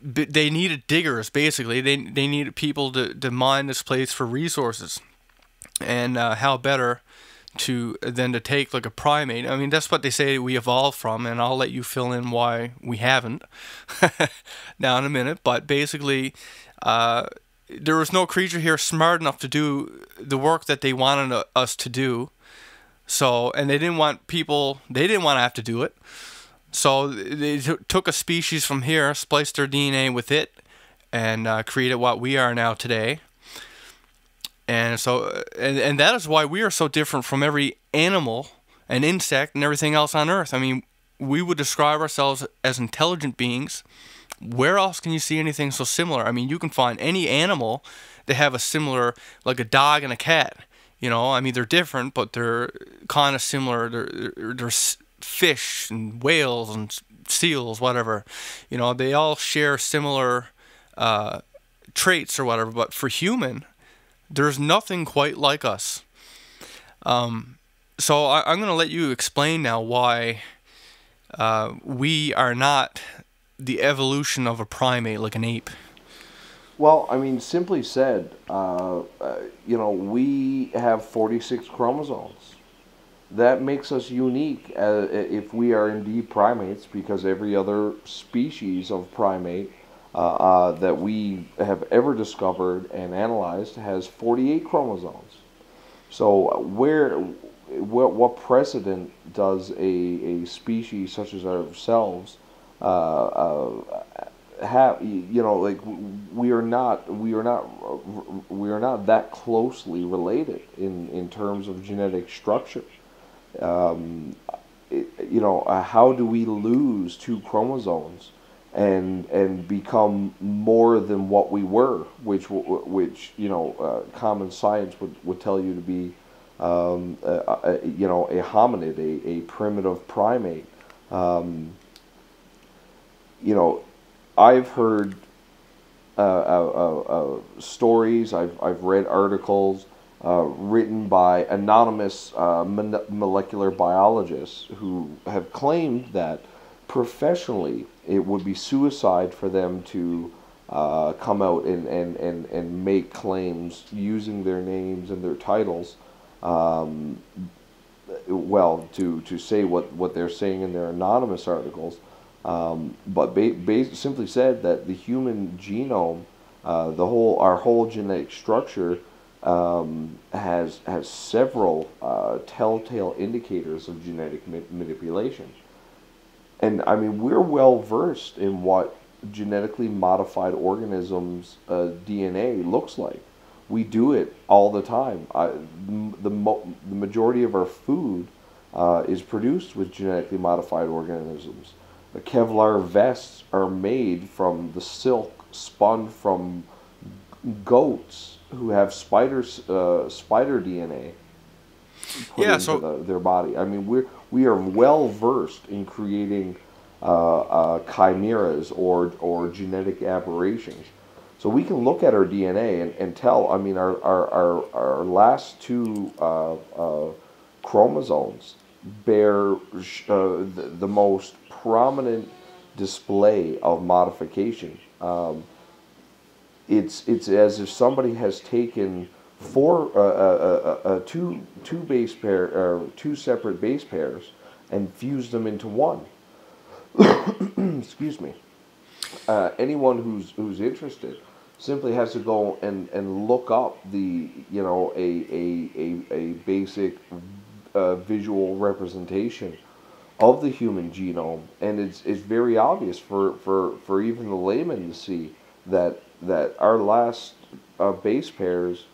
they needed diggers. Basically, they needed people to mine this place for resources, and how better than to take like a primate. I mean, that's what they say we evolved from, and I'll let you fill in why we haven't now in a minute. But basically, there was no creature here smart enough to do the work that they wanted us to do. So, and they didn't want to have to do it. So they took a species from here, spliced their DNA with it, and created what we are now today. And so, and that is why we are so different from every animal and insect and everything else on Earth. I mean, we would describe ourselves as intelligent beings. Where else can you see anything so similar? I mean, you can find any animal that have a similar, like a dog and a cat. I mean, they're different, but they're kind of similar. They're fish and whales and seals, whatever. They all share similar traits or whatever. But for human, there's nothing quite like us. So I'm going to let you explain now why we are not the evolution of a primate, like an ape. Well, I mean, simply said, we have 46 chromosomes. That makes us unique if we are indeed primates, because every other species of primate that we have ever discovered and analyzed has 48 chromosomes. So what precedent does a species such as ourselves have? Like, we are not that closely related in terms of genetic structure. How do we lose 2 chromosomes and become more than what we were, which common science would tell you to be a hominid, a primitive primate. I've heard stories, I've read articles written by anonymous molecular biologists who have claimed that professionally it would be suicide for them to come out and make claims using their names and their titles, to say what they're saying in their anonymous articles, but simply said that the human genome, our whole genetic structure, has several telltale indicators of genetic manipulation. And I mean, we're well versed in what genetically modified organisms' DNA looks like. We do it all the time. The majority of our food is produced with genetically modified organisms. The Kevlar vests are made from the silk spun from goats who have spider DNA put into their body. I mean, we are well versed in creating chimeras or genetic aberrations. So we can look at our DNA and tell. I mean, our last 2 chromosomes bear the most prominent display of modification. It's as if somebody has taken two base pair or two separate base pairs and fused them into one. Excuse me. Anyone who's interested simply has to go and look up the a basic visual representation of the human genome, and it's very obvious for even the layman to see that our last base pairs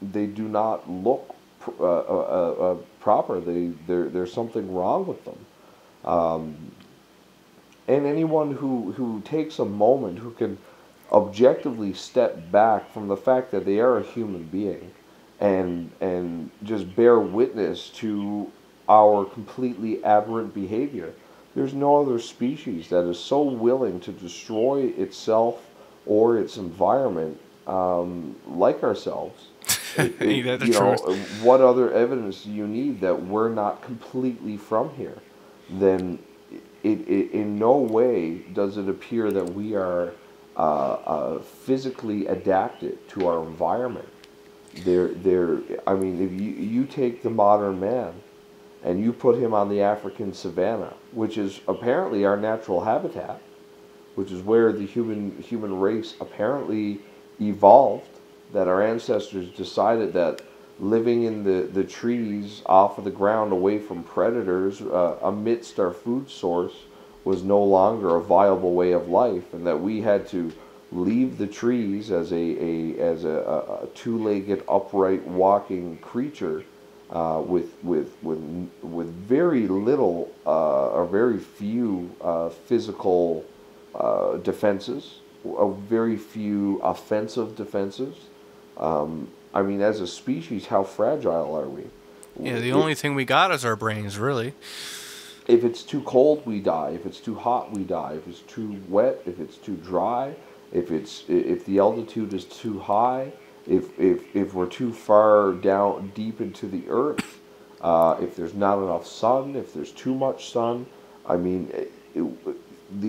they do not look proper. There's something wrong with them. And anyone who takes a moment, who can objectively step back from the fact that they are a human being and just bear witness to our completely aberrant behavior. There's no other species that is so willing to destroy itself or its environment like ourselves. What other evidence do you need that we're not completely from here? Then it in no way does it appear that we are physically adapted to our environment. I mean, if you take the modern man and you put him on the African savanna, which is apparently our natural habitat, which is where the human race apparently evolved, that our ancestors decided that living in the trees off of the ground away from predators amidst our food source was no longer a viable way of life, and that we had to leave the trees as a two-legged upright walking creature with very little or very few physical defenses, very few offensive defenses. I mean, as a species, how fragile are we? Yeah, the only thing we got is our brains, really. If it's too cold, we die. If it's too hot, we die. If it's too wet, if it's too dry, if the altitude is too high, if we're too far down deep into the earth, if there's not enough sun, if there's too much sun, I mean,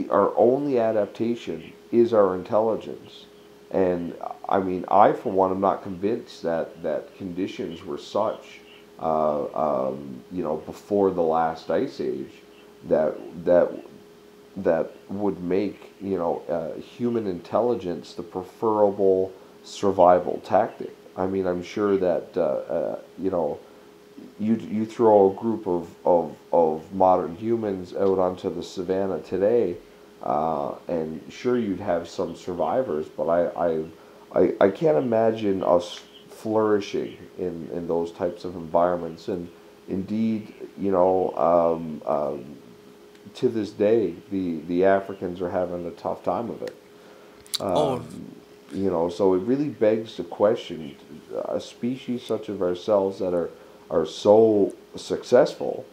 our only adaptation is our intelligence. And I mean, I for one am not convinced that conditions were such, before the last ice age, that would make human intelligence the preferable survival tactic. I mean, I'm sure that you throw a group of modern humans out onto the savannah today, and sure you'd have some survivors, but I can't imagine us flourishing in those types of environments. And indeed, to this day, the Africans are having a tough time of it. So it really begs to question a species such as ourselves that are so successful.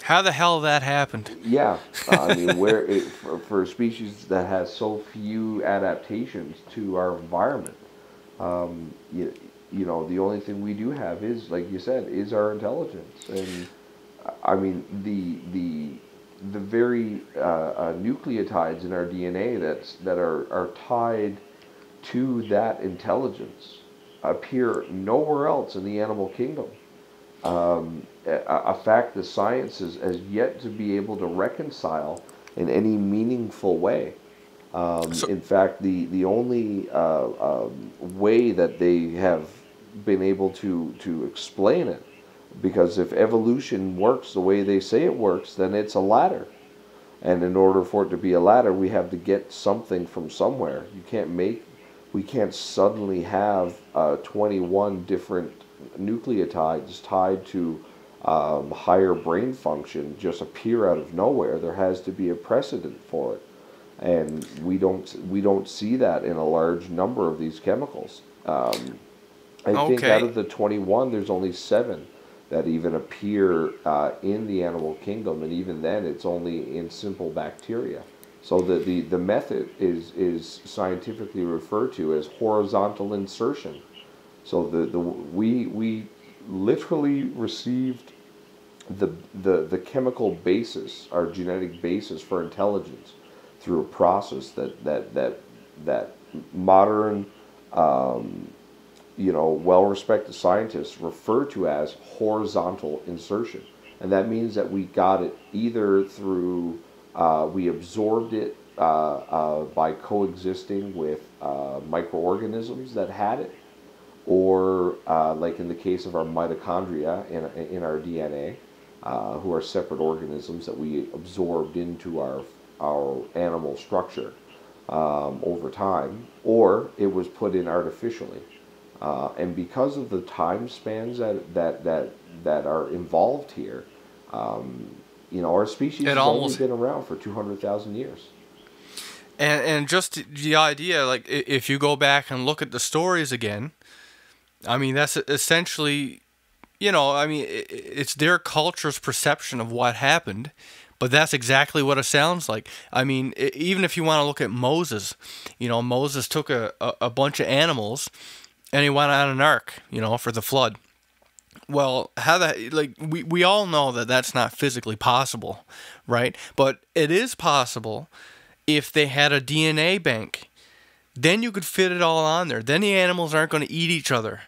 How the hell that happened? Yeah, I mean, for a species that has so few adaptations to our environment, the only thing we do have is, like you said, is our intelligence. And I mean, the very nucleotides in our DNA that are tied to that intelligence appear nowhere else in the animal kingdom. A fact that science has yet to be able to reconcile in any meaningful way. In fact, the only way that they have been able to explain it, because if evolution works the way they say it works, then it's a ladder. And in order for it to be a ladder, we have to get something from somewhere. We can't suddenly have 21 different nucleotides tied to higher brain function just appear out of nowhere. There has to be a precedent for it, and we don't see that in a large number of these chemicals. I think out of the 21, there's only 7 that even appear in the animal kingdom, and even then, it's only in simple bacteria. So the method is scientifically referred to as horizontal insertion. So we literally received the chemical basis, our genetic basis for intelligence, through a process that modern, well-respected scientists refer to as horizontal insertion, and that means that we got it either through we absorbed it by coexisting with microorganisms that had it, or like in the case of our mitochondria in our DNA, who are separate organisms that we absorbed into our animal structure over time, or it was put in artificially. And because of the time spans that are involved here, our species has only been around for 200,000 years. And just the idea, like, if you go back and look at the stories again, I mean, that's essentially, it's their culture's perception of what happened, but that's exactly what it sounds like. I mean, even if you want to look at Moses, Moses took a bunch of animals and he went on an ark, for the flood. Well, we all know that that's not physically possible, right? But it is possible if they had a DNA bank. Then you could fit it all on there. Then the animals aren't going to eat each other.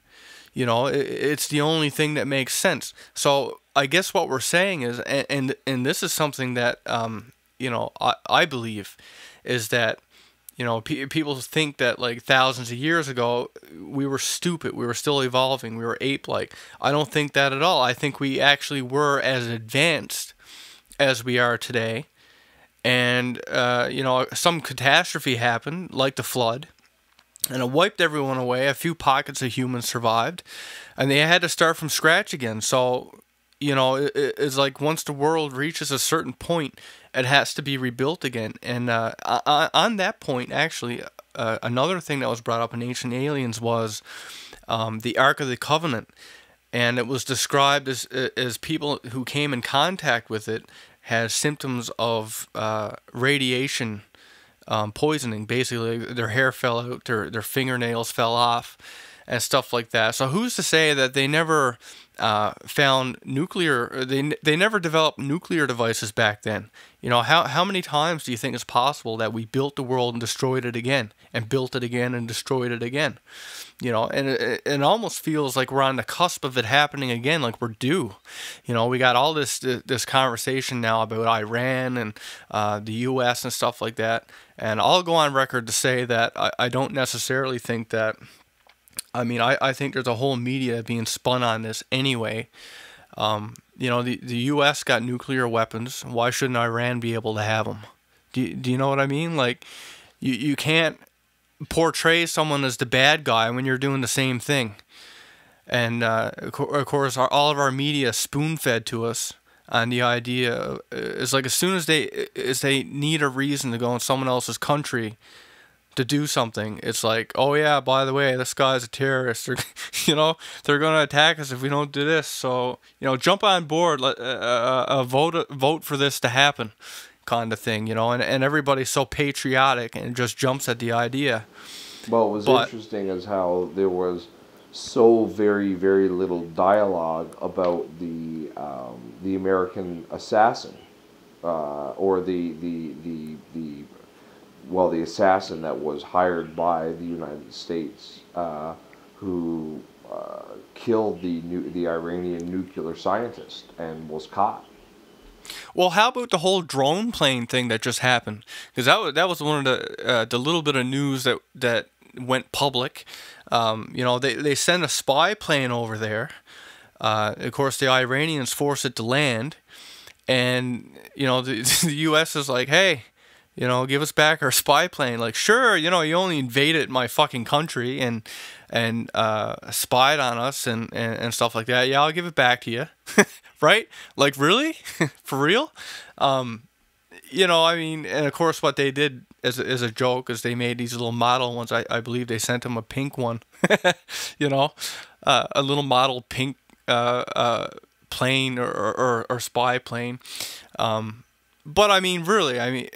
It's the only thing that makes sense. So I guess what we're saying is, and this is something that, I believe, is that, people think that, like, thousands of years ago, we were stupid. We were still evolving. We were ape-like. I don't think that at all. I think we actually were as advanced as we are today. And, some catastrophe happened, like the flood, and it wiped everyone away. A few pockets of humans survived, and they had to start from scratch again. So, it's like once the world reaches a certain point, it has to be rebuilt again. And on that point, actually, another thing that was brought up in Ancient Aliens was the Ark of the Covenant. And it was described as people who came in contact with it had symptoms of radiation poisoning. Basically, their hair fell out, their fingernails fell off, and stuff like that. So who's to say that they never found nuclear? They never developed nuclear devices back then. How many times do you think it's possible that we built the world and destroyed it again, and built it again and destroyed it again? And it almost feels like we're on the cusp of it happening again, like we're due. We got all this conversation now about Iran and the U.S. and stuff like that. And I'll go on record to say that I don't necessarily think that. I mean, I think there's a whole media being spun on this anyway. The U.S. got nuclear weapons. Why shouldn't Iran be able to have them? Do you know what I mean? Like, you can't portray someone as the bad guy when you're doing the same thing. And of course, all of our media spoon-fed to us on the idea. It's like as soon as they need a reason to go in someone else's country to do something, it's like, oh yeah, by the way, this guy's a terrorist. They're going to attack us if we don't do this. So, jump on board, vote for this to happen, kind of thing, and everybody's so patriotic and just jumps at the idea. Well, what was interesting is how there was so very, very little dialogue about the American assassin, or the assassin that was hired by the United States, who killed the Iranian nuclear scientist and was caught. Well, how about the whole drone plane thing that just happened? Because that was one of the little bit of news that went public. They sent a spy plane over there. Of course, the Iranians forced it to land, and the U.S. is like, hey, give us back our spy plane. Like, sure, you only invaded my fucking country and spied on us and stuff like that. Yeah, I'll give it back to you. Right? Like, really? For real? I mean, and of course what they did as a joke is they made these little model ones. I believe they sent them a pink one. A little model pink plane or spy plane. But I mean, really,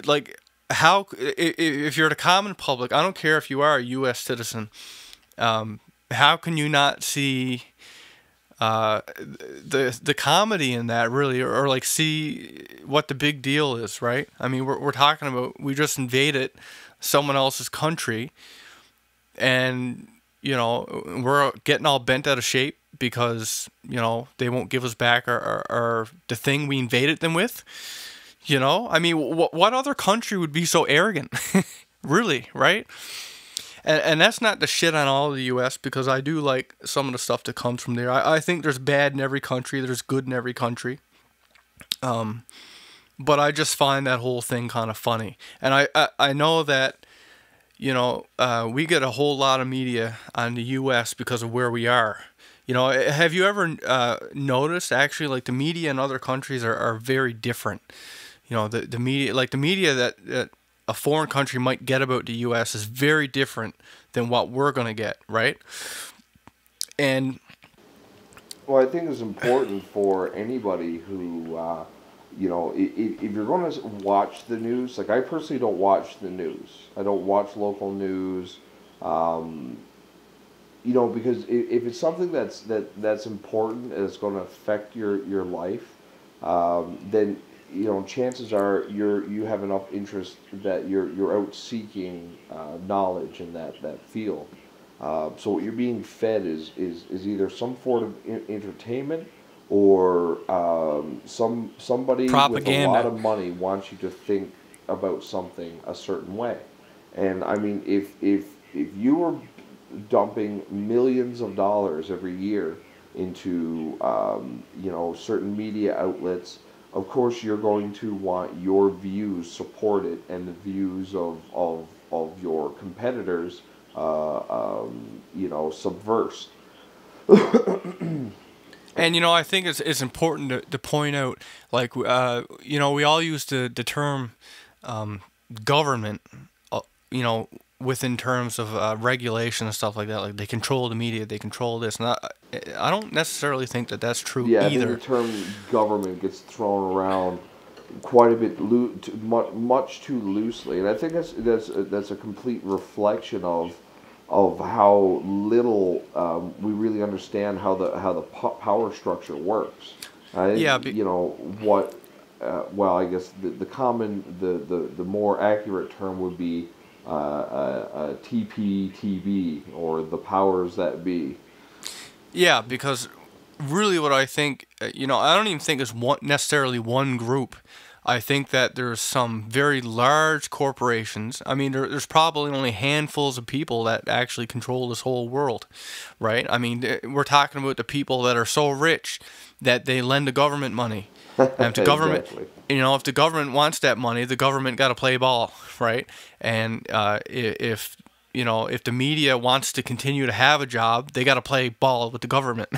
like, how, if you're the common public, I don't care if you are a U.S. citizen, how can you not see the comedy in that really, or like see what the big deal is, right? I mean, we're talking about we just invaded someone else's country, and we're getting all bent out of shape because they won't give us back our the thing we invaded them with. I mean, what other country would be so arrogant? Really, right? And that's not the shit on all of the U.S. because I do like some of the stuff that comes from there. I think there's bad in every country. There's good in every country. But I just find that whole thing kind of funny. And I know that, we get a whole lot of media on the U.S. because of where we are. Have you ever noticed actually like the media in other countries are very different? The media, like the media that a foreign country might get about the U.S. is very different than what we're going to get, right? And Well, I think it's important for anybody who, if you're going to watch the news, like I personally don't watch the news. I don't watch local news, um, because if it's something that's important and it's going to affect your life, then chances are you have enough interest that you're out seeking knowledge in that field. So what you're being fed is either some form of entertainment or somebody with a lot propaganda. of money wants you to think about something a certain way. And I mean, if you were dumping millions of dollars every year into certain media outlets, of course you're going to want your views supported and the views of your competitors subversed. And I think it's important to point out, like we all use the term government, uh, you know, within terms of regulation and stuff like that. Like they control the media, they control this. And I don't necessarily think that that's true Yeah, I think the either. term government gets thrown around quite a bit much too loosely, and I think that's a complete reflection of how little we really understand how the power structure works. I think Yeah, what. Well, I guess the more accurate term would be TPTB, or the powers that be. yeah, because really what I think, I don't even think it's necessarily one group. I think that there's some very large corporations. I mean, there's probably only handfuls of people that actually control this whole world, right? I mean, we're talking about the people that are so rich that they lend the government money. And if the government, Exactly. if the government wants that money, the government got to play ball, right? And if the media wants to continue to have a job, they got to play ball with the government,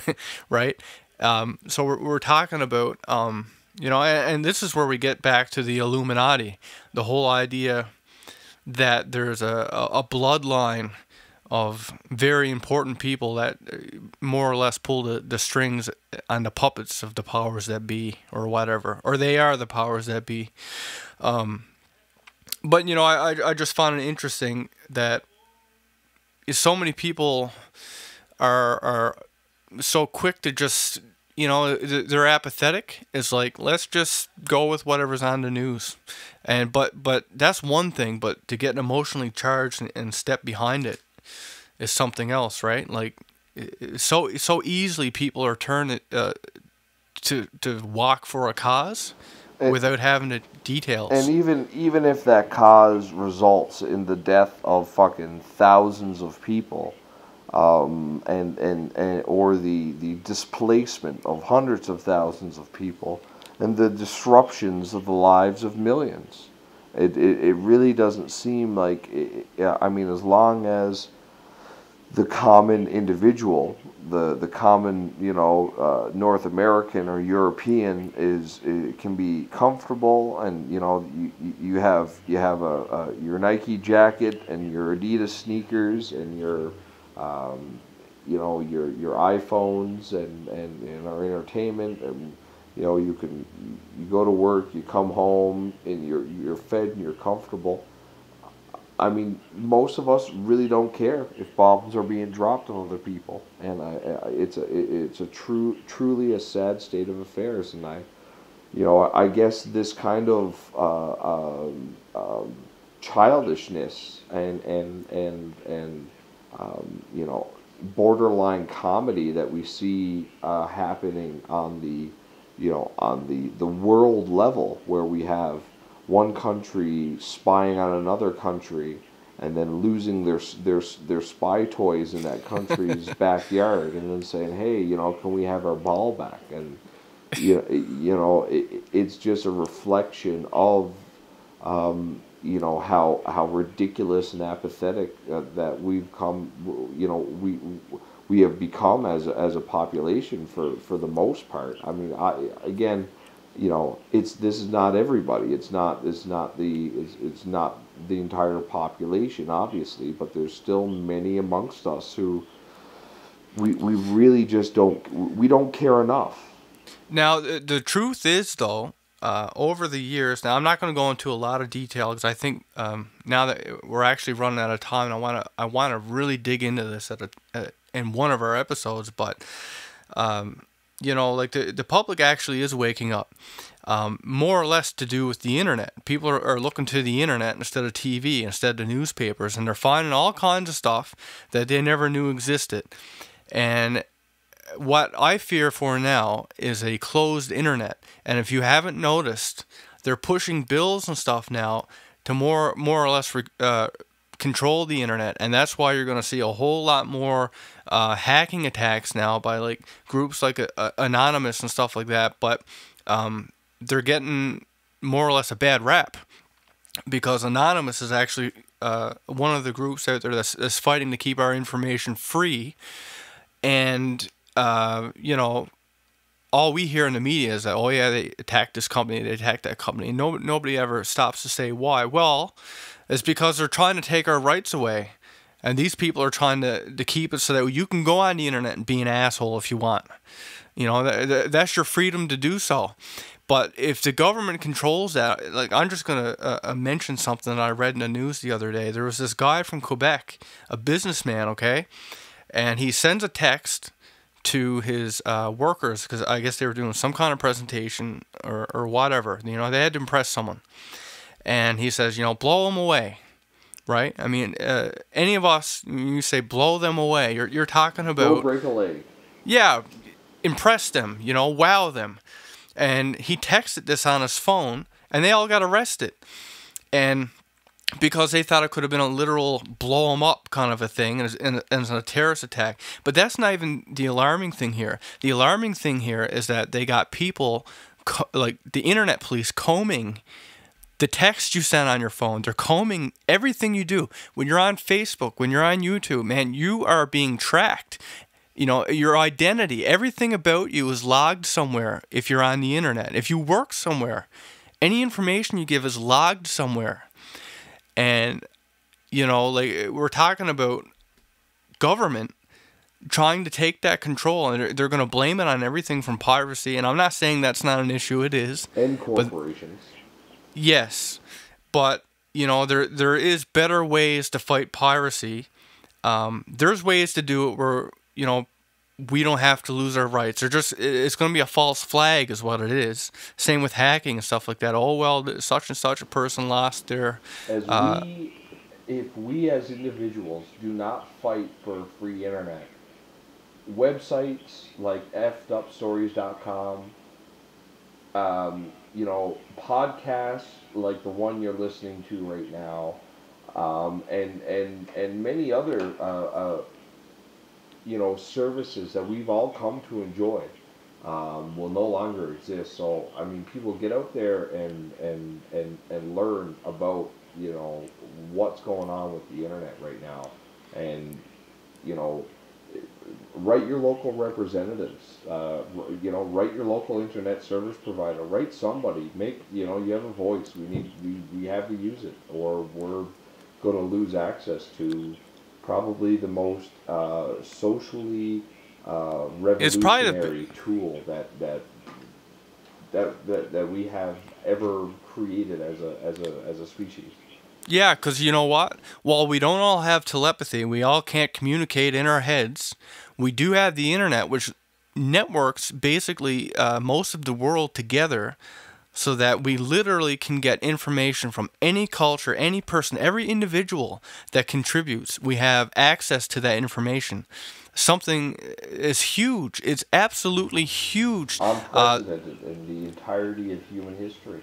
right? So we're talking about, and this is where we get back to the Illuminati, the whole idea that there's a bloodline of very important people that more or less pull the strings on the puppets of the powers that be, or whatever, or they are the powers that be. But I just found it interesting that so many people are so quick to just they're apathetic. It's like, let's just go with whatever's on the news, and but that's one thing, but to get emotionally charged and step behind it is something else, right? Like so easily people are turned to walk for a cause And, without having the and details. even if that cause results in the death of fucking thousands of people, and or the displacement of hundreds of thousands of people, and the disruptions of the lives of millions, it really doesn't seem like yeah, I mean, as long as the common individual, the common North American or European can be comfortable, and you have a your Nike jacket and your Adidas sneakers and your your iPhones and our entertainment, and you go to work, you come home, and you're fed and you're comfortable. I mean, most of us really don't care if bombs are being dropped on other people, and it's a truly a sad state of affairs. And I guess this kind of childishness and borderline comedy that we see happening on the world level, where we have one country spying on another country and then losing their spy toys in that country's backyard, and then saying, hey, can we have our ball back? And it's just a reflection of how ridiculous and apathetic that we've come. We have become as a population for the most part. I mean, again, this is not everybody. It's not the entire population, obviously, but there's still many amongst us who we really just don't care enough. Now, the truth is, though, over the years, now I'm not going to go into a lot of detail because I think now that we're actually running out of time, I want to really dig into this in one of our episodes. But like the public actually is waking up, more or less to do with the internet. People are looking to the internet instead of TV, instead of newspapers, and they're finding all kinds of stuff that they never knew existed. And what I fear for now is a closed internet. And if you haven't noticed, they're pushing bills and stuff now to more or less control the internet. And that's why you're going to see a whole lot more hacking attacks now by like groups like Anonymous and stuff like that. But they're getting more or less a bad rap, because Anonymous is actually one of the groups out there that's fighting to keep our information free. And all we hear in the media is that, oh yeah, they attacked this company, they attacked that company. Nobody ever stops to say why. Well, it's because they're trying to take our rights away. And these people are trying to keep it so that you can go on the internet and be an asshole if you want. That's your freedom to do so. But if the government controls that, like, I'm just going to mention something that I read in the news the other day. There was this guy from Quebec, a businessman, okay? And he sends a text to his workers, because I guess they were doing some kind of presentation or whatever. They had to impress someone. And he says, blow them away, right? I mean, any of us, you say blow them away, you're talking about... Go break a leg. Yeah, impress them, wow them. And he texted this on his phone, and they all got arrested. And because they thought it could have been a literal blow them up kind of a thing, and a terrorist attack. But that's not even the alarming thing here. The alarming thing here is that they got people, like the internet police, combing the text you send on your phone. They're combing everything you do. When you're on Facebook, when you're on YouTube, man, you are being tracked. Your identity, everything about you is logged somewhere if you're on the internet. If you work somewhere, any information you give is logged somewhere. And, like, we're talking about government trying to take that control, and they're going to blame it on everything from piracy. And I'm not saying that's not an issue. It is. And corporations. Yes. But, there is better ways to fight piracy. There's ways to do it where, we don't have to lose our rights. It's going to be a false flag is what it is. Same with hacking and stuff like that. Oh, well, such and such a person lost their... If we as individuals do not fight for a free internet, websites like effedupstories.com, podcasts like the one you're listening to right now, and many other services that we've all come to enjoy will no longer exist. So I mean, people get out there and learn about what's going on with the internet right now, and write your local representatives, write your local internet service provider, write somebody, you have a voice. We have to use it, or we're going to lose access to probably the most socially revolutionary tool that we have ever created as a species. Yeah, because you know what? While we don't all have telepathy, we all can't communicate in our heads, we do have the internet, which networks basically most of the world together so that we literally can get information from any culture, any person, every individual that contributes. We have access to that information. Something is huge. It's absolutely huge. Unprecedented in the entirety of human history.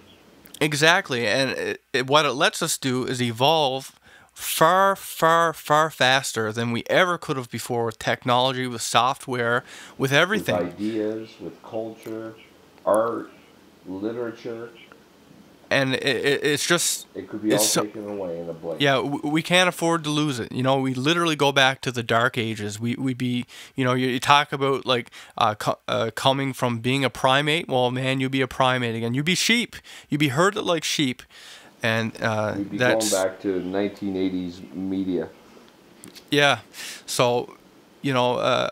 Exactly, and what it lets us do is evolve far, far, far faster than we ever could have before with technology, with software, with With everything. ideas, with culture, art, literature. And it's just It could be it's all so, taken away in a blink. yeah, we can't afford to lose it. You know, we literally go back to the dark ages. We'd be, you know, you talk about like coming from being a primate. Well, man, you'd be a primate again. You'd be sheep. You'd be herded like sheep, and We'd be going that's back to 1980s media. yeah. So, you know,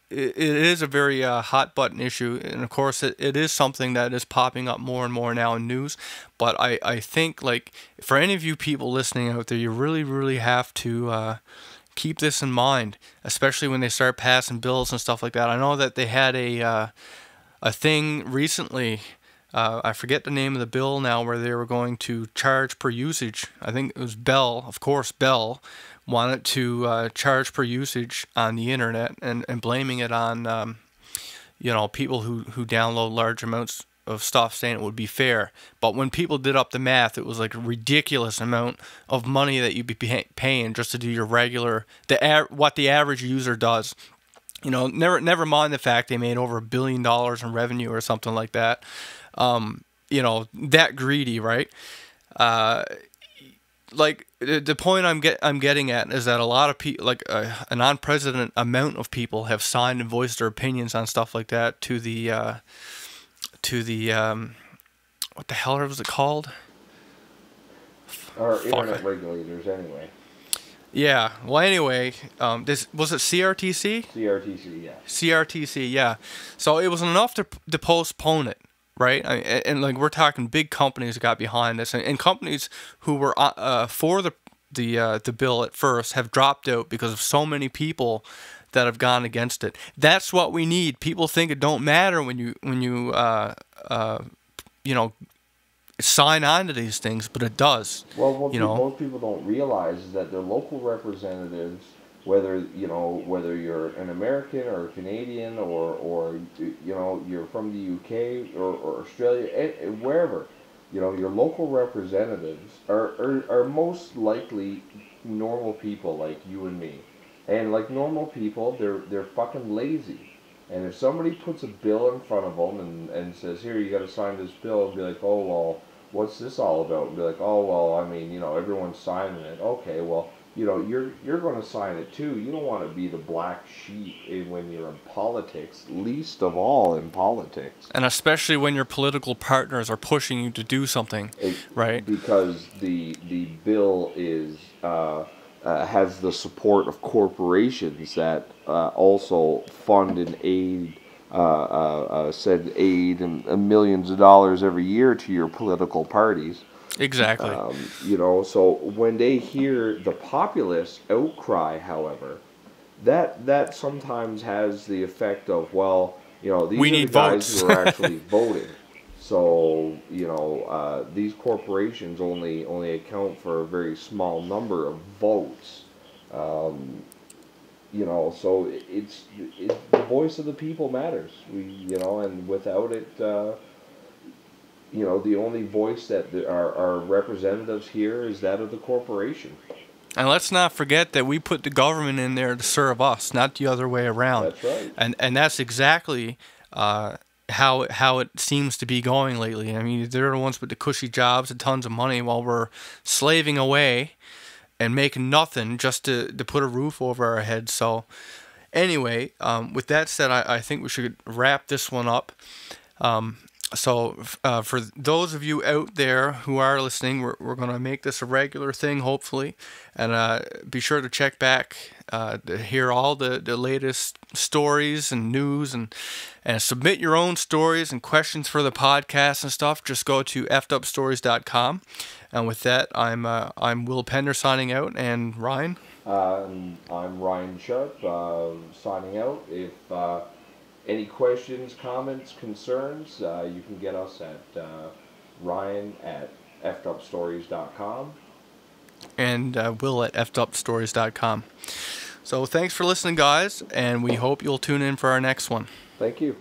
it is a very hot button issue, and of course, it is something that is popping up more and more now in news. But I think, like, for any of you people listening out there, you really, really have to keep this in mind, especially when they start passing bills and stuff like that. I know that they had a thing recently. I forget the name of the bill now, where they were going to charge per usage. I think it was Bell, of course, Bell wanted to charge per usage on the internet, and blaming it on you know, people who download large amounts of stuff, saying it would be fair. But when people did up the math, it was like a ridiculous amount of money that you'd be paying just to do your regular what the average user does. You know, never mind the fact they made over $1 billion in revenue or something like that. You know, that greedy, right? Like the point I'm getting at is that a lot of people, like a non-president amount of people, have signed and voiced their opinions on stuff like that to the what the hell was it called? Or internet regulators, anyway. Yeah. Well, anyway, this was it. CRTC. CRTC, yeah. CRTC, yeah. So it was enough to postpone it, right? And like we're talking big companies that got behind this, and companies who were for the bill at first have dropped out because of so many people that have gone against it. That's what we need. People think it don't matter when you you know, sign on to these things, but it does. Well, what you know, most people don't realize is that their local representatives, whether whether you're an American or a Canadian or you know you're from the UK or Australia, wherever, you know, your local representatives are most likely normal people like you and me, and like normal people, they're fucking lazy. And if somebody puts a bill in front of them and says, here, you got to sign this bill, and be like, oh, well, what's this all about? And be like, oh, well, I mean, you know, everyone's signing it. Okay, well, you know, you're going to sign it too. You don't want to be the black sheep when you're in politics, least of all in politics. and especially when your political partners are pushing you to do something, right? Because the bill is has the support of corporations that also fund and aid, send aid and millions of dollars every year to your political parties. Exactly. You know, so when they hear the populist outcry, however, that sometimes has the effect of, well, you know, these We are need the guys votes. who are actually voting. So, you know, these corporations only account for a very small number of votes. You know, so it's the voice of the people matters. You know, and without it, you know, the only voice that our representatives hear is that of the corporation. And let's not forget that we put the government in there to serve us, not the other way around. That's right. And that's exactly how it seems to be going lately. I mean, they're the ones with the cushy jobs and tons of money, while we're slaving away and making nothing just to put a roof over our heads. So anyway, with that said, I think we should wrap this one up. So for those of you out there who are listening, we're going to make this a regular thing, hopefully. And be sure to check back to hear all the latest stories and news, and submit your own stories and questions for the podcast and stuff. Just go to effedupstories.com. And with that, I'm Will Pender signing out, and Ryan. I'm Ryan Sharpe signing out. If any questions, comments, concerns, you can get us at Ryan at effedupstories.com. And Will at effedupstories.com. So thanks for listening, guys, and we hope you'll tune in for our next one. Thank you.